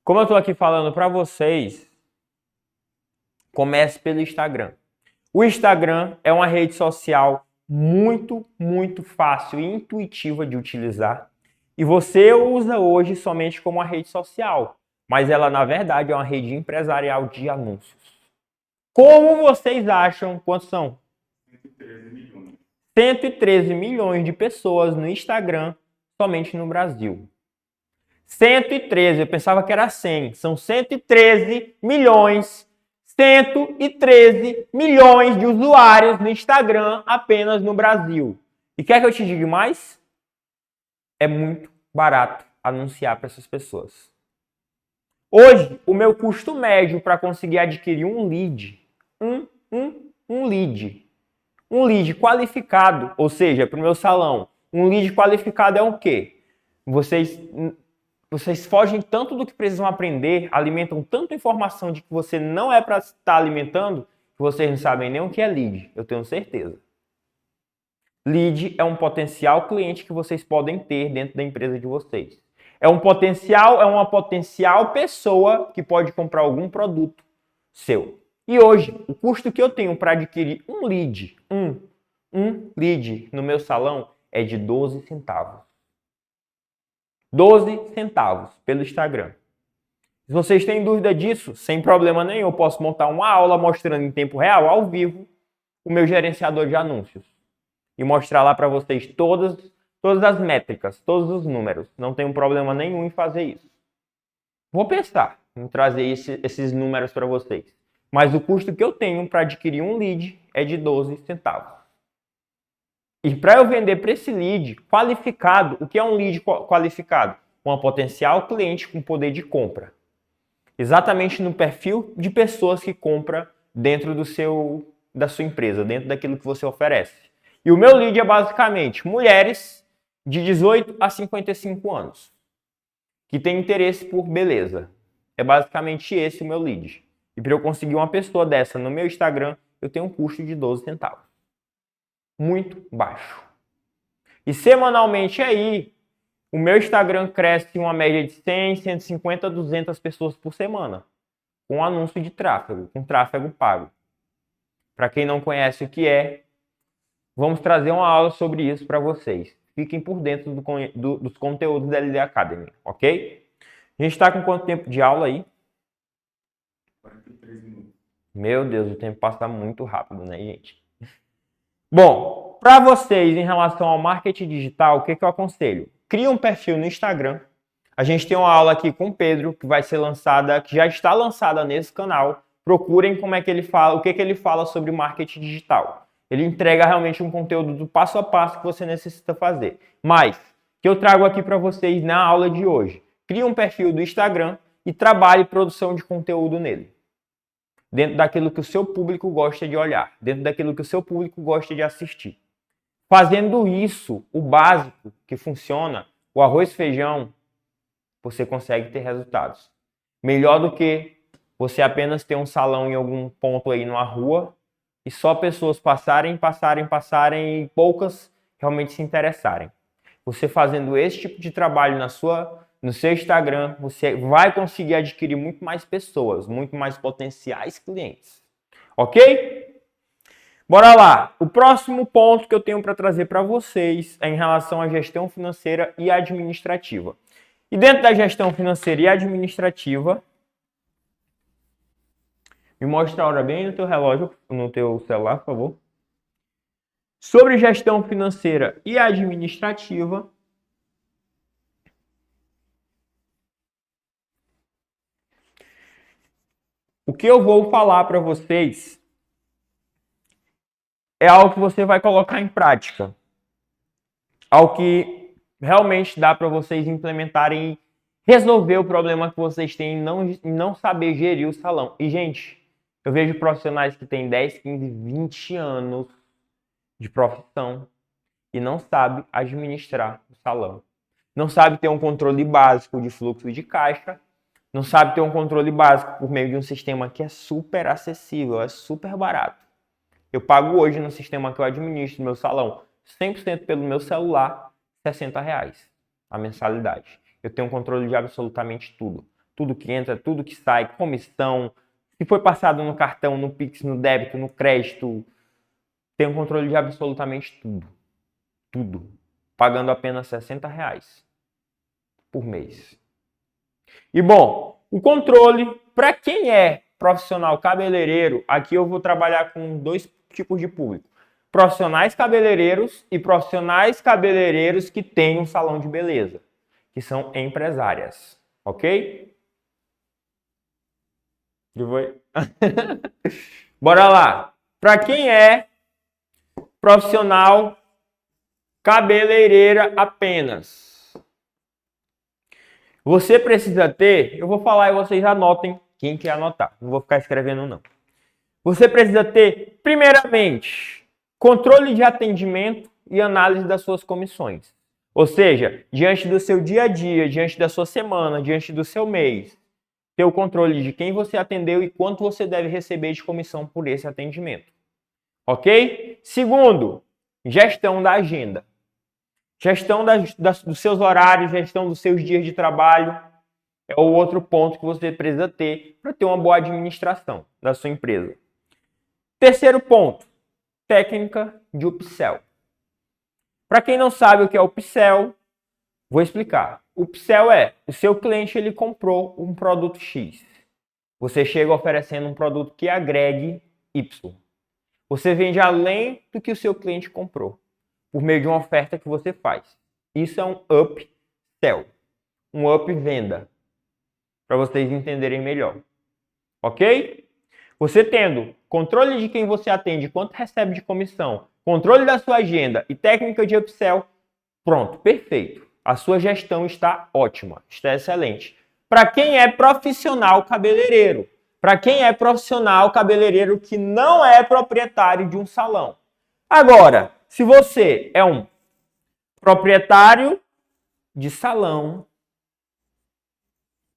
Como eu estou aqui falando para vocês, comece pelo Instagram. O Instagram é uma rede social muito fácil e intuitiva de utilizar. E você usa hoje somente como uma rede social, mas ela na verdade é uma rede empresarial de anúncios. Como vocês acham? Quantos são? 113 milhões. 113 milhões de pessoas no Instagram somente no Brasil. 113, eu pensava que era 100. São 113 milhões. 113 milhões de usuários no Instagram apenas no Brasil. E quer que eu te diga mais? É muito barato anunciar para essas pessoas. Hoje, o meu custo médio para conseguir adquirir um lead, um lead qualificado, ou seja, para o meu salão, um lead qualificado é o quê? Vocês fogem tanto do que precisam aprender, alimentam tanta informação de que você não é para estar alimentando, que vocês não sabem nem o que é lead, eu tenho certeza. Lead é um potencial cliente que vocês podem ter dentro da empresa de vocês. É uma potencial pessoa que pode comprar algum produto seu. E hoje, o custo que eu tenho para adquirir um lead no meu salão é de 12 centavos. 12 centavos pelo Instagram. Se vocês têm dúvida disso, sem problema nenhum, eu posso montar uma aula mostrando em tempo real, ao vivo, o meu gerenciador de anúncios. E mostrar lá para vocês todas as métricas, todos os números. Não tenho problema nenhum em fazer isso. Vou pensar em trazer esses números para vocês. Mas o custo que eu tenho para adquirir um lead é de 12 centavos. E para eu vender para esse lead qualificado, o que é um lead qualificado? Uma potencial cliente com poder de compra. Exatamente no perfil de pessoas que compram dentro da sua empresa, dentro daquilo que você oferece. E o meu lead é basicamente mulheres de 18 a 55 anos que têm interesse por beleza. É basicamente esse o meu lead. E para eu conseguir uma pessoa dessa no meu Instagram, eu tenho um custo de 12 centavos. Muito baixo. E semanalmente aí, o meu Instagram cresce uma média de 100, 150, 200 pessoas por semana. Com anúncio de tráfego, com tráfego pago. Para quem não conhece o que é, vamos trazer uma aula sobre isso para vocês. Fiquem por dentro dos conteúdos da LD Academy, ok? A gente está com quanto tempo de aula aí? 43 minutos. Meu Deus, o tempo passa muito rápido, né, gente? Bom, para vocês, em relação ao marketing digital, o que eu aconselho? Cria um perfil no Instagram. A gente tem uma aula aqui com o Pedro, que vai ser lançada, que já está lançada nesse canal. Procurem como é que ele fala, o que ele fala sobre marketing digital. Ele entrega realmente um conteúdo do passo a passo que você necessita fazer. Mas, que eu trago aqui para vocês na aula de hoje. Crie um perfil do Instagram e trabalhe produção de conteúdo nele. Dentro daquilo que o seu público gosta de olhar, dentro daquilo que o seu público gosta de assistir. Fazendo isso, o básico que funciona, o arroz e feijão, você consegue ter resultados. Melhor do que você apenas ter um salão em algum ponto aí numa rua e só pessoas passarem e poucas realmente se interessarem. Você fazendo esse tipo de trabalho no seu Instagram, você vai conseguir adquirir muito mais pessoas, muito mais potenciais clientes. Ok? Bora lá. O próximo ponto que eu tenho para trazer para vocês é em relação à gestão financeira e administrativa. E dentro da gestão financeira e administrativa, me mostra a hora bem no teu relógio, no teu celular, por favor. Sobre gestão financeira e administrativa, O que eu vou falar para vocês é algo que você vai colocar em prática. Algo que realmente dá para vocês implementarem e resolver o problema que vocês têm em não saber gerir o salão. E, gente, eu vejo profissionais que têm 10, 15, 20 anos de profissão e não sabe administrar o salão. Não sabe ter um controle básico de fluxo de caixa, não sabe ter um controle básico por meio de um sistema que é super acessível, é super barato. Eu pago hoje no sistema que eu administro meu salão 100% pelo meu celular, R$60 a mensalidade. Eu tenho controle de absolutamente tudo. Tudo que entra, tudo que sai, comissão, se foi passado no cartão, no Pix, no débito, no crédito. Tenho controle de absolutamente tudo. Tudo. Pagando apenas R$60 por mês. E bom, o controle, para quem é profissional cabeleireiro, aqui eu vou trabalhar com dois tipos de público. Profissionais cabeleireiros e profissionais cabeleireiros que têm um salão de beleza, que são empresárias, ok? Bora lá. Para quem é profissional cabeleireira apenas, você precisa ter, eu vou falar e vocês anotem, quem quer anotar, não vou ficar escrevendo não. Você precisa ter, primeiramente, controle de atendimento e análise das suas comissões. Ou seja, diante do seu dia a dia, diante da sua semana, diante do seu mês, ter o controle de quem você atendeu e quanto você deve receber de comissão por esse atendimento. Ok? Segundo, gestão da agenda. Gestão dos seus horários, gestão dos seus dias de trabalho é o outro ponto que você precisa ter para ter uma boa administração da sua empresa. Terceiro ponto, técnica de upsell. Para quem não sabe o que é upsell, vou explicar. Upsell é, o seu cliente ele comprou um produto X. Você chega oferecendo um produto que agregue Y. Você vende além do que o seu cliente comprou, por meio de uma oferta que você faz. Isso é um upsell, um up venda, para vocês entenderem melhor. Ok? Você tendo controle de quem você atende, quanto recebe de comissão, controle da sua agenda e técnica de upsell, pronto, perfeito. A sua gestão está ótima, está excelente. Para quem é profissional cabeleireiro, para quem é profissional cabeleireiro que não é proprietário de um salão. Agora, se você é um proprietário de salão,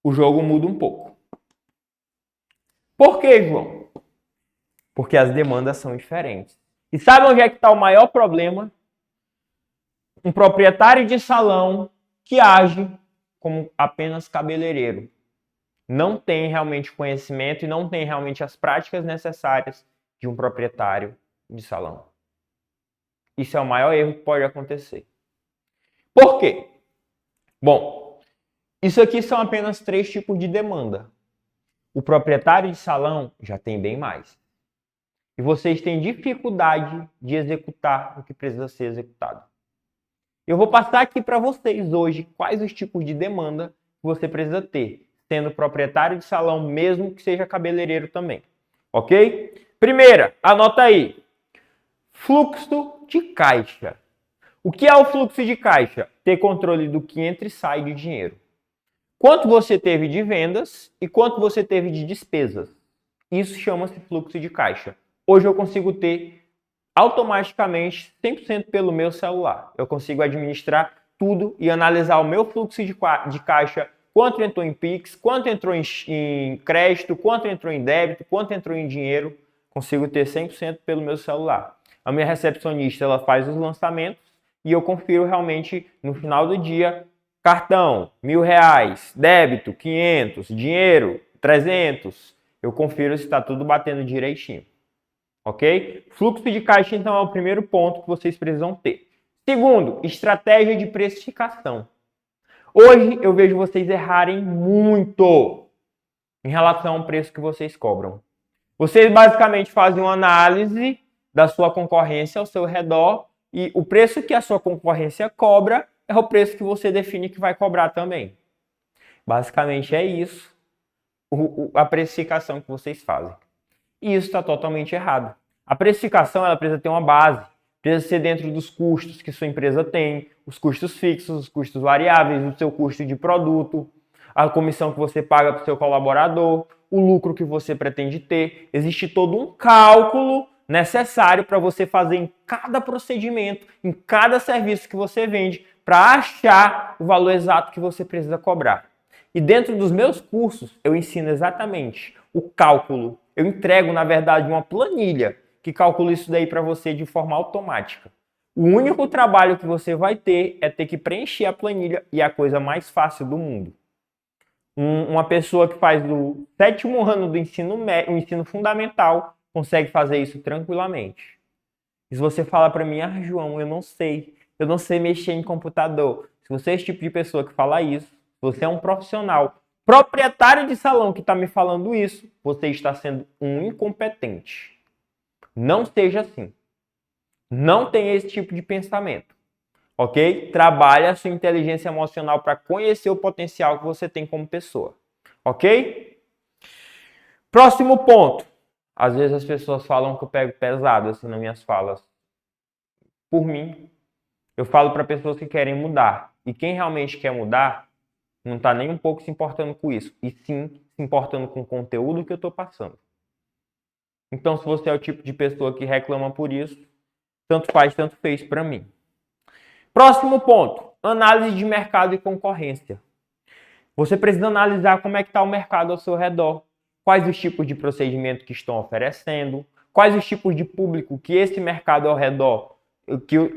o jogo muda um pouco. Por quê, João? Porque as demandas são diferentes. E sabe onde é que está o maior problema? Um proprietário de salão que age como apenas cabeleireiro. Não tem realmente conhecimento e não tem realmente as práticas necessárias de um proprietário de salão. Isso é o maior erro que pode acontecer. Por quê? Bom, isso aqui são apenas 3 tipos de demanda. O proprietário de salão já tem bem mais. E vocês têm dificuldade de executar o que precisa ser executado. Eu vou passar aqui para vocês hoje quais os tipos de demanda que você precisa ter, sendo proprietário de salão, mesmo que seja cabeleireiro também. Ok? Primeira, anota aí. Fluxo de caixa. O que é o fluxo de caixa? Ter controle do que entra e sai de dinheiro. Quanto você teve de vendas e quanto você teve de despesas. Isso chama-se fluxo de caixa. Hoje eu consigo ter automaticamente 100% pelo meu celular. Eu consigo administrar tudo e analisar o meu fluxo de caixa, quanto entrou em Pix, quanto entrou em crédito, quanto entrou em débito, quanto entrou em dinheiro. Consigo ter 100% pelo meu celular. A minha recepcionista ela faz os lançamentos e eu confiro realmente no final do dia, cartão, R$1.000, débito, 500, dinheiro, 300. Eu confiro se está tudo batendo direitinho. Ok? Fluxo de caixa, então, é o primeiro ponto que vocês precisam ter. Segundo, estratégia de precificação. Hoje eu vejo vocês errarem muito em relação ao preço que vocês cobram. Vocês basicamente fazem uma análise da sua concorrência ao seu redor e o preço que a sua concorrência cobra é o preço que você define que vai cobrar também. Basicamente é isso. a precificação que vocês fazem. E isso está totalmente errado. A precificação ela precisa ter uma base, precisa ser dentro dos custos que sua empresa tem, os custos fixos, os custos variáveis, o seu custo de produto, a comissão que você paga para o seu colaborador, o lucro que você pretende ter. Existe todo um cálculo necessário para você fazer em cada procedimento, em cada serviço que você vende, para achar o valor exato que você precisa cobrar. E dentro dos meus cursos, eu ensino exatamente o cálculo. Eu entrego, na verdade, uma planilha que calcula isso daí para você de forma automática. O único trabalho que você vai ter é ter que preencher a planilha e é a coisa mais fácil do mundo. Uma pessoa que faz o 7º ano do o ensino fundamental consegue fazer isso tranquilamente. E se você fala para mim, João, eu não sei mexer em computador. Se você é esse tipo de pessoa que fala isso, se você é um profissional, proprietário de salão que está me falando isso, você está sendo um incompetente. Não seja assim. Não tenha esse tipo de pensamento. Ok? Trabalhe a sua inteligência emocional para conhecer o potencial que você tem como pessoa. Ok? Próximo ponto. Às vezes as pessoas falam que eu pego pesado assim nas minhas falas. Por mim, eu falo para pessoas que querem mudar. E quem realmente quer mudar não está nem um pouco se importando com isso. E sim se importando com o conteúdo que eu estou passando. Então, se você é o tipo de pessoa que reclama por isso, tanto faz, tanto fez para mim. Próximo ponto, análise de mercado e concorrência. Você precisa analisar como é que está o mercado ao seu redor, quais os tipos de procedimento que estão oferecendo, quais os tipos de público que esse mercado ao redor,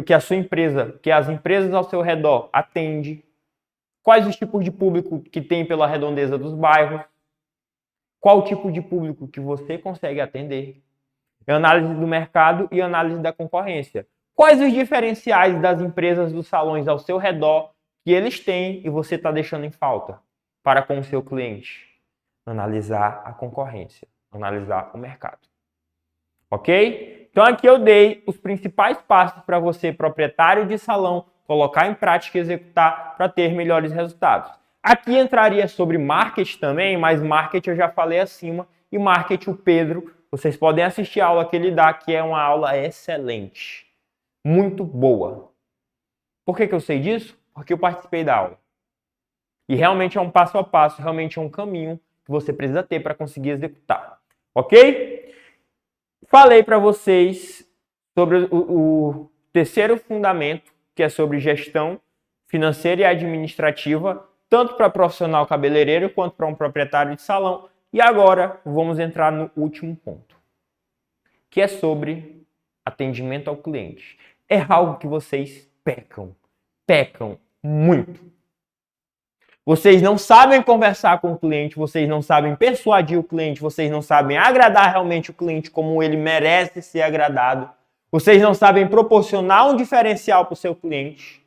que a sua empresa, que as empresas ao seu redor atende, quais os tipos de público que tem pela redondeza dos bairros, qual o tipo de público que você consegue atender. Análise do mercado e análise da concorrência. Quais os diferenciais das empresas dos salões ao seu redor que eles têm e você está deixando em falta para com o seu cliente? Analisar a concorrência, analisar o mercado. Ok? Então aqui eu dei os principais passos para você, proprietário de salão, colocar em prática e executar para ter melhores resultados. Aqui entraria sobre marketing também, mas marketing eu já falei acima e marketing o Pedro, vocês podem assistir a aula que ele dá, que é uma aula excelente. Muito boa. Por que eu sei disso? Porque eu participei da aula. E realmente é um passo a passo, realmente é um caminho que você precisa ter para conseguir executar. Ok? Falei para vocês sobre o terceiro fundamento, que é sobre gestão financeira e administrativa, tanto para profissional cabeleireiro quanto para um proprietário de salão. E agora vamos entrar no último ponto, que é sobre atendimento ao cliente. É algo que vocês pecam muito. Vocês não sabem conversar com o cliente, vocês não sabem persuadir o cliente, vocês não sabem agradar realmente o cliente como ele merece ser agradado. Vocês não sabem proporcionar um diferencial para o seu cliente.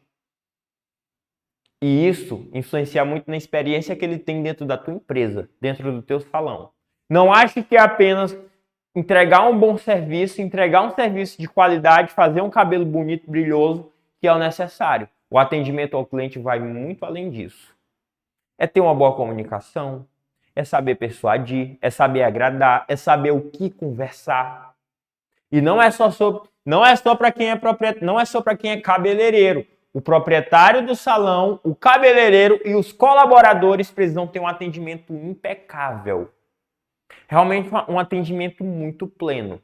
E isso influencia muito na experiência que ele tem dentro da tua empresa, dentro do teu salão. Não ache que é apenas entregar um bom serviço, entregar um serviço de qualidade, fazer um cabelo bonito, brilhoso, que é o necessário. O atendimento ao cliente vai muito além disso. É ter uma boa comunicação, é saber persuadir, é saber agradar, é saber o que conversar. E não é só para quem é proprietário, não é só para quem é cabeleireiro. O proprietário do salão, o cabeleireiro e os colaboradores precisam ter um atendimento impecável. Realmente um atendimento muito pleno.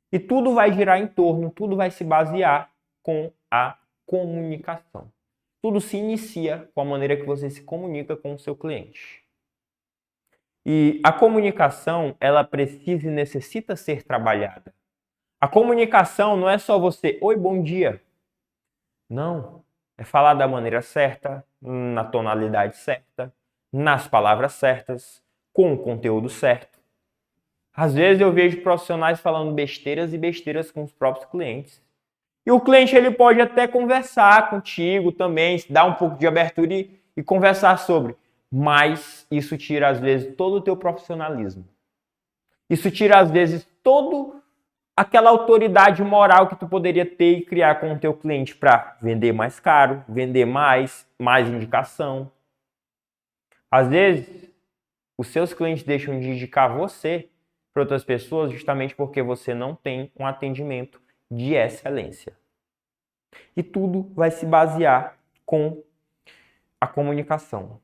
E tudo vai girar em torno, tudo vai se basear com a comunicação. Tudo se inicia com a maneira que você se comunica com o seu cliente. E a comunicação, ela precisa e necessita ser trabalhada. A comunicação não é só você, oi, bom dia. Não, é falar da maneira certa, na tonalidade certa, nas palavras certas, com o conteúdo certo. Às vezes eu vejo profissionais falando besteiras e besteiras com os próprios clientes. E o cliente ele pode até conversar contigo também, dar um pouco de abertura e conversar sobre. Mas isso tira às vezes todo o teu profissionalismo. Isso tira às vezes toda aquela autoridade moral que tu poderia ter e criar com o teu cliente para vender mais caro, vender mais indicação. Às vezes Os seus clientes deixam de indicar você para outras pessoas justamente porque você não tem um atendimento de excelência. E tudo vai se basear com a comunicação.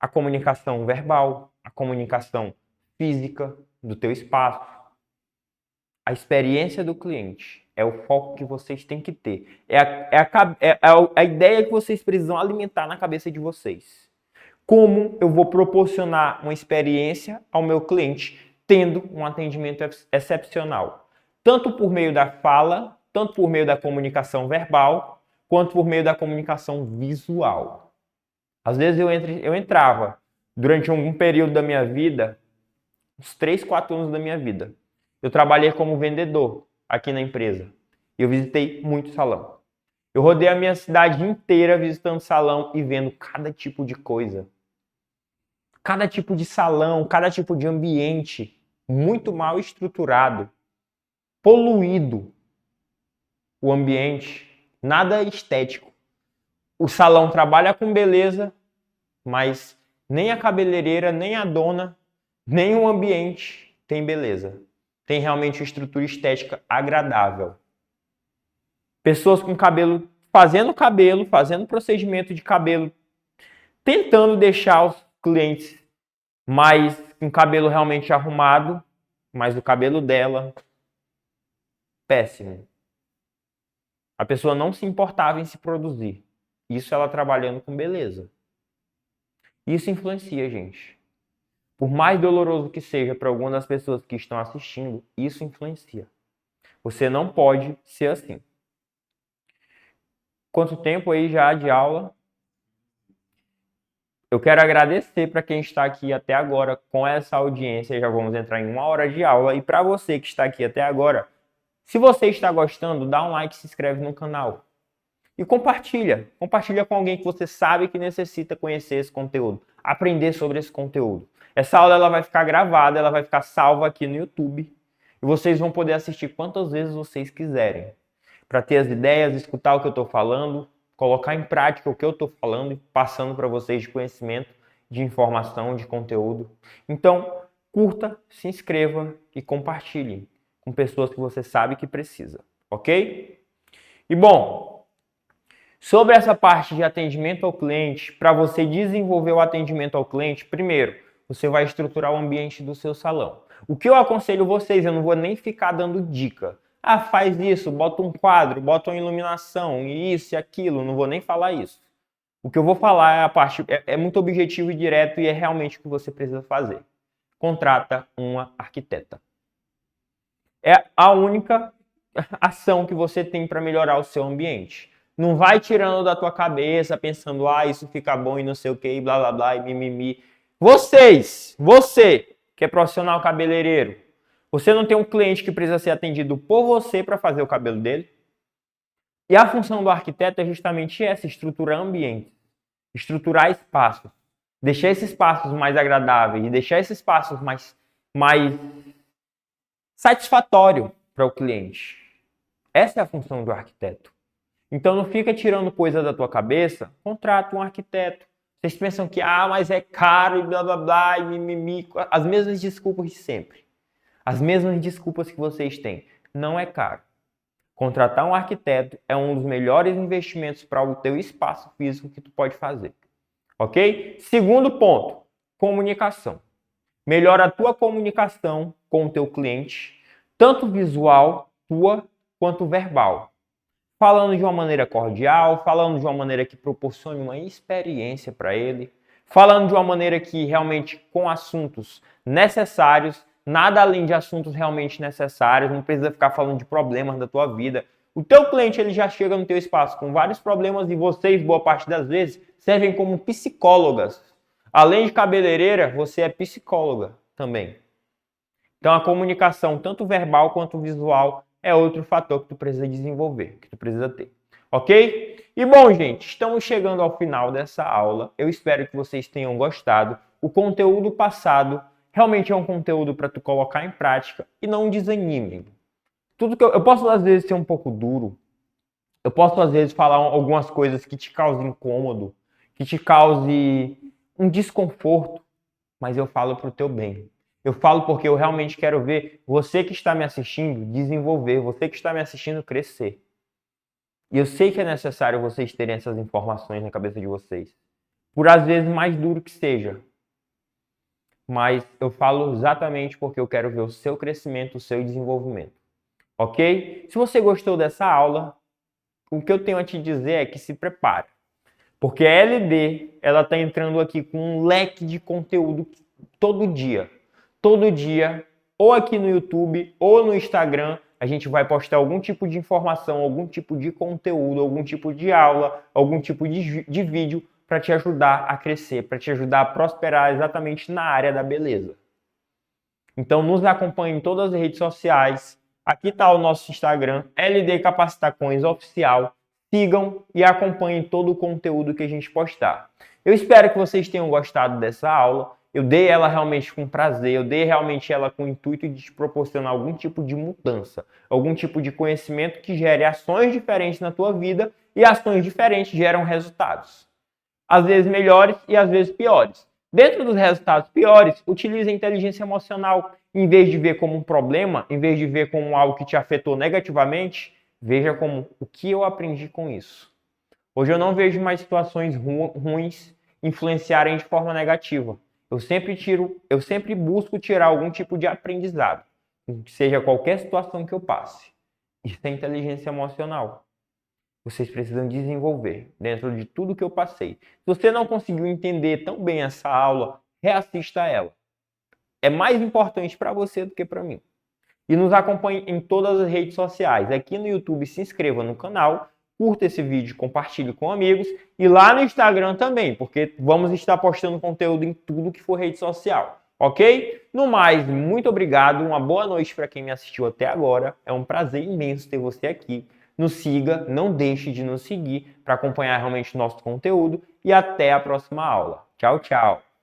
A comunicação verbal, a comunicação física do teu espaço. A experiência do cliente é o foco que vocês têm que ter. É a ideia que vocês precisam alimentar na cabeça de vocês. Como eu vou proporcionar uma experiência ao meu cliente tendo um atendimento excepcional? Tanto por meio da fala, tanto por meio da comunicação verbal, quanto por meio da comunicação visual. Às vezes eu entrava, durante algum período da minha vida, uns 3, 4 anos da minha vida, eu trabalhei como vendedor aqui na empresa. E eu visitei muito salão. Eu rodei a minha cidade inteira visitando salão e vendo cada tipo de coisa. Cada tipo de salão, cada tipo de ambiente muito mal estruturado, poluído o ambiente, nada estético. O salão trabalha com beleza, mas nem a cabeleireira, nem a dona, nem o ambiente tem beleza. Tem realmente uma estrutura estética agradável. Pessoas com cabelo, fazendo procedimento de cabelo, tentando deixar os clientes mais com cabelo realmente arrumado, mas o cabelo dela, péssimo. A pessoa não se importava em se produzir. Isso ela trabalhando com beleza. Isso influencia, gente. Por mais doloroso que seja para algumas das pessoas que estão assistindo, isso influencia. Você não pode ser assim. Quanto tempo aí já de aula? Eu quero agradecer para quem está aqui até agora com essa audiência. Já vamos entrar em 1 hora de aula. E para você que está aqui até agora, se você está gostando, dá um like, se inscreve no canal. E compartilha. Compartilha com alguém que você sabe que necessita conhecer esse conteúdo. Aprender sobre esse conteúdo. Essa aula ela vai ficar gravada, ela vai ficar salva aqui no YouTube. E vocês vão poder assistir quantas vezes vocês quiserem. Para ter as ideias, escutar o que eu estou falando, colocar em prática o que eu estou falando e passando para vocês de conhecimento, de informação, de conteúdo. Então, curta, se inscreva e compartilhe com pessoas que você sabe que precisa, ok? E bom, sobre essa parte de atendimento ao cliente, para você desenvolver o atendimento ao cliente, primeiro, você vai estruturar o ambiente do seu salão. O que eu aconselho vocês, eu não vou nem ficar dando dica. Ah, faz isso, bota um quadro, bota uma iluminação, isso e aquilo, não vou nem falar isso. O que eu vou falar é a parte, é muito objetivo e direto e é realmente o que você precisa fazer. Contrata uma arquiteta. É a única ação que você tem para melhorar o seu ambiente. Não vai tirando da tua cabeça, pensando, isso fica bom e não sei o que, e blá blá blá, e mimimi. Você que é profissional cabeleireiro, você não tem um cliente que precisa ser atendido por você para fazer o cabelo dele? E a função do arquiteto é justamente essa, estruturar ambiente, estruturar espaços, deixar esses espaços mais agradáveis, deixar esses espaços mais satisfatórios para o cliente. Essa é a função do arquiteto. Então não fica tirando coisa da tua cabeça, contrata um arquiteto. Vocês pensam que, mas é caro e blá blá blá, e mimimi, as mesmas desculpas de sempre. As mesmas desculpas que vocês têm. Não é caro. Contratar um arquiteto é um dos melhores investimentos para o teu espaço físico que tu pode fazer. Ok? Segundo ponto, comunicação. Melhora a tua comunicação com o teu cliente, tanto visual, tua, quanto verbal. Falando de uma maneira cordial, falando de uma maneira que proporcione uma experiência para ele, falando de uma maneira que realmente com assuntos necessários, nada além de assuntos realmente necessários, não precisa ficar falando de problemas da tua vida. O teu cliente ele já chega no teu espaço com vários problemas e vocês, boa parte das vezes, servem como psicólogas. Além de cabeleireira, você é psicóloga também. Então a comunicação, tanto verbal quanto visual, é outro fator que tu precisa desenvolver, que tu precisa ter. Ok? E bom, gente, estamos chegando ao final dessa aula. Eu espero que vocês tenham gostado. O conteúdo passado realmente é um conteúdo para tu colocar em prática e não desanime. Tudo que eu posso às vezes ser um pouco duro. Eu posso às vezes falar algumas coisas que te causem incômodo, que te cause um desconforto, mas eu falo para o teu bem. Eu falo porque eu realmente quero ver você que está me assistindo desenvolver, você que está me assistindo crescer. E eu sei que é necessário vocês terem essas informações na cabeça de vocês. Por às vezes mais duro que seja. Mas eu falo exatamente porque eu quero ver o seu crescimento, o seu desenvolvimento. Ok? Se você gostou dessa aula, o que eu tenho a te dizer é que se prepare. Porque a LD, ela está entrando aqui com um leque de conteúdo todo dia. Todo dia, ou aqui no YouTube, ou no Instagram, a gente vai postar algum tipo de informação, algum tipo de conteúdo, algum tipo de aula, algum tipo de vídeo para te ajudar a crescer, para te ajudar a prosperar exatamente na área da beleza. Então nos acompanhe em todas as redes sociais. Aqui está o nosso Instagram, LD Capacitações Oficial. Sigam e acompanhem todo o conteúdo que a gente postar. Eu espero que vocês tenham gostado dessa aula. Eu dei ela realmente com prazer, eu dei realmente ela com o intuito de te proporcionar algum tipo de mudança, algum tipo de conhecimento que gere ações diferentes na tua vida e ações diferentes geram resultados. Às vezes melhores e às vezes piores. Dentro dos resultados piores, utilize a inteligência emocional. Em vez de ver como um problema, em vez de ver como algo que te afetou negativamente, veja como o que eu aprendi com isso. Hoje eu não vejo mais situações ruins influenciarem de forma negativa. Eu sempre busco tirar algum tipo de aprendizado, seja qualquer situação que eu passe. Isso é inteligência emocional. Vocês precisam desenvolver dentro de tudo que eu passei. Se você não conseguiu entender tão bem essa aula, reassista ela. É mais importante para você do que para mim. E nos acompanhe em todas as redes sociais. Aqui no YouTube, se inscreva no canal, curta esse vídeo, compartilhe com amigos. E lá no Instagram também, porque vamos estar postando conteúdo em tudo que for rede social. Ok? No mais, muito obrigado. Uma boa noite para quem me assistiu até agora. É um prazer imenso ter você aqui. Nos siga, não deixe de nos seguir para acompanhar realmente o nosso conteúdo. E até a próxima aula. Tchau, tchau.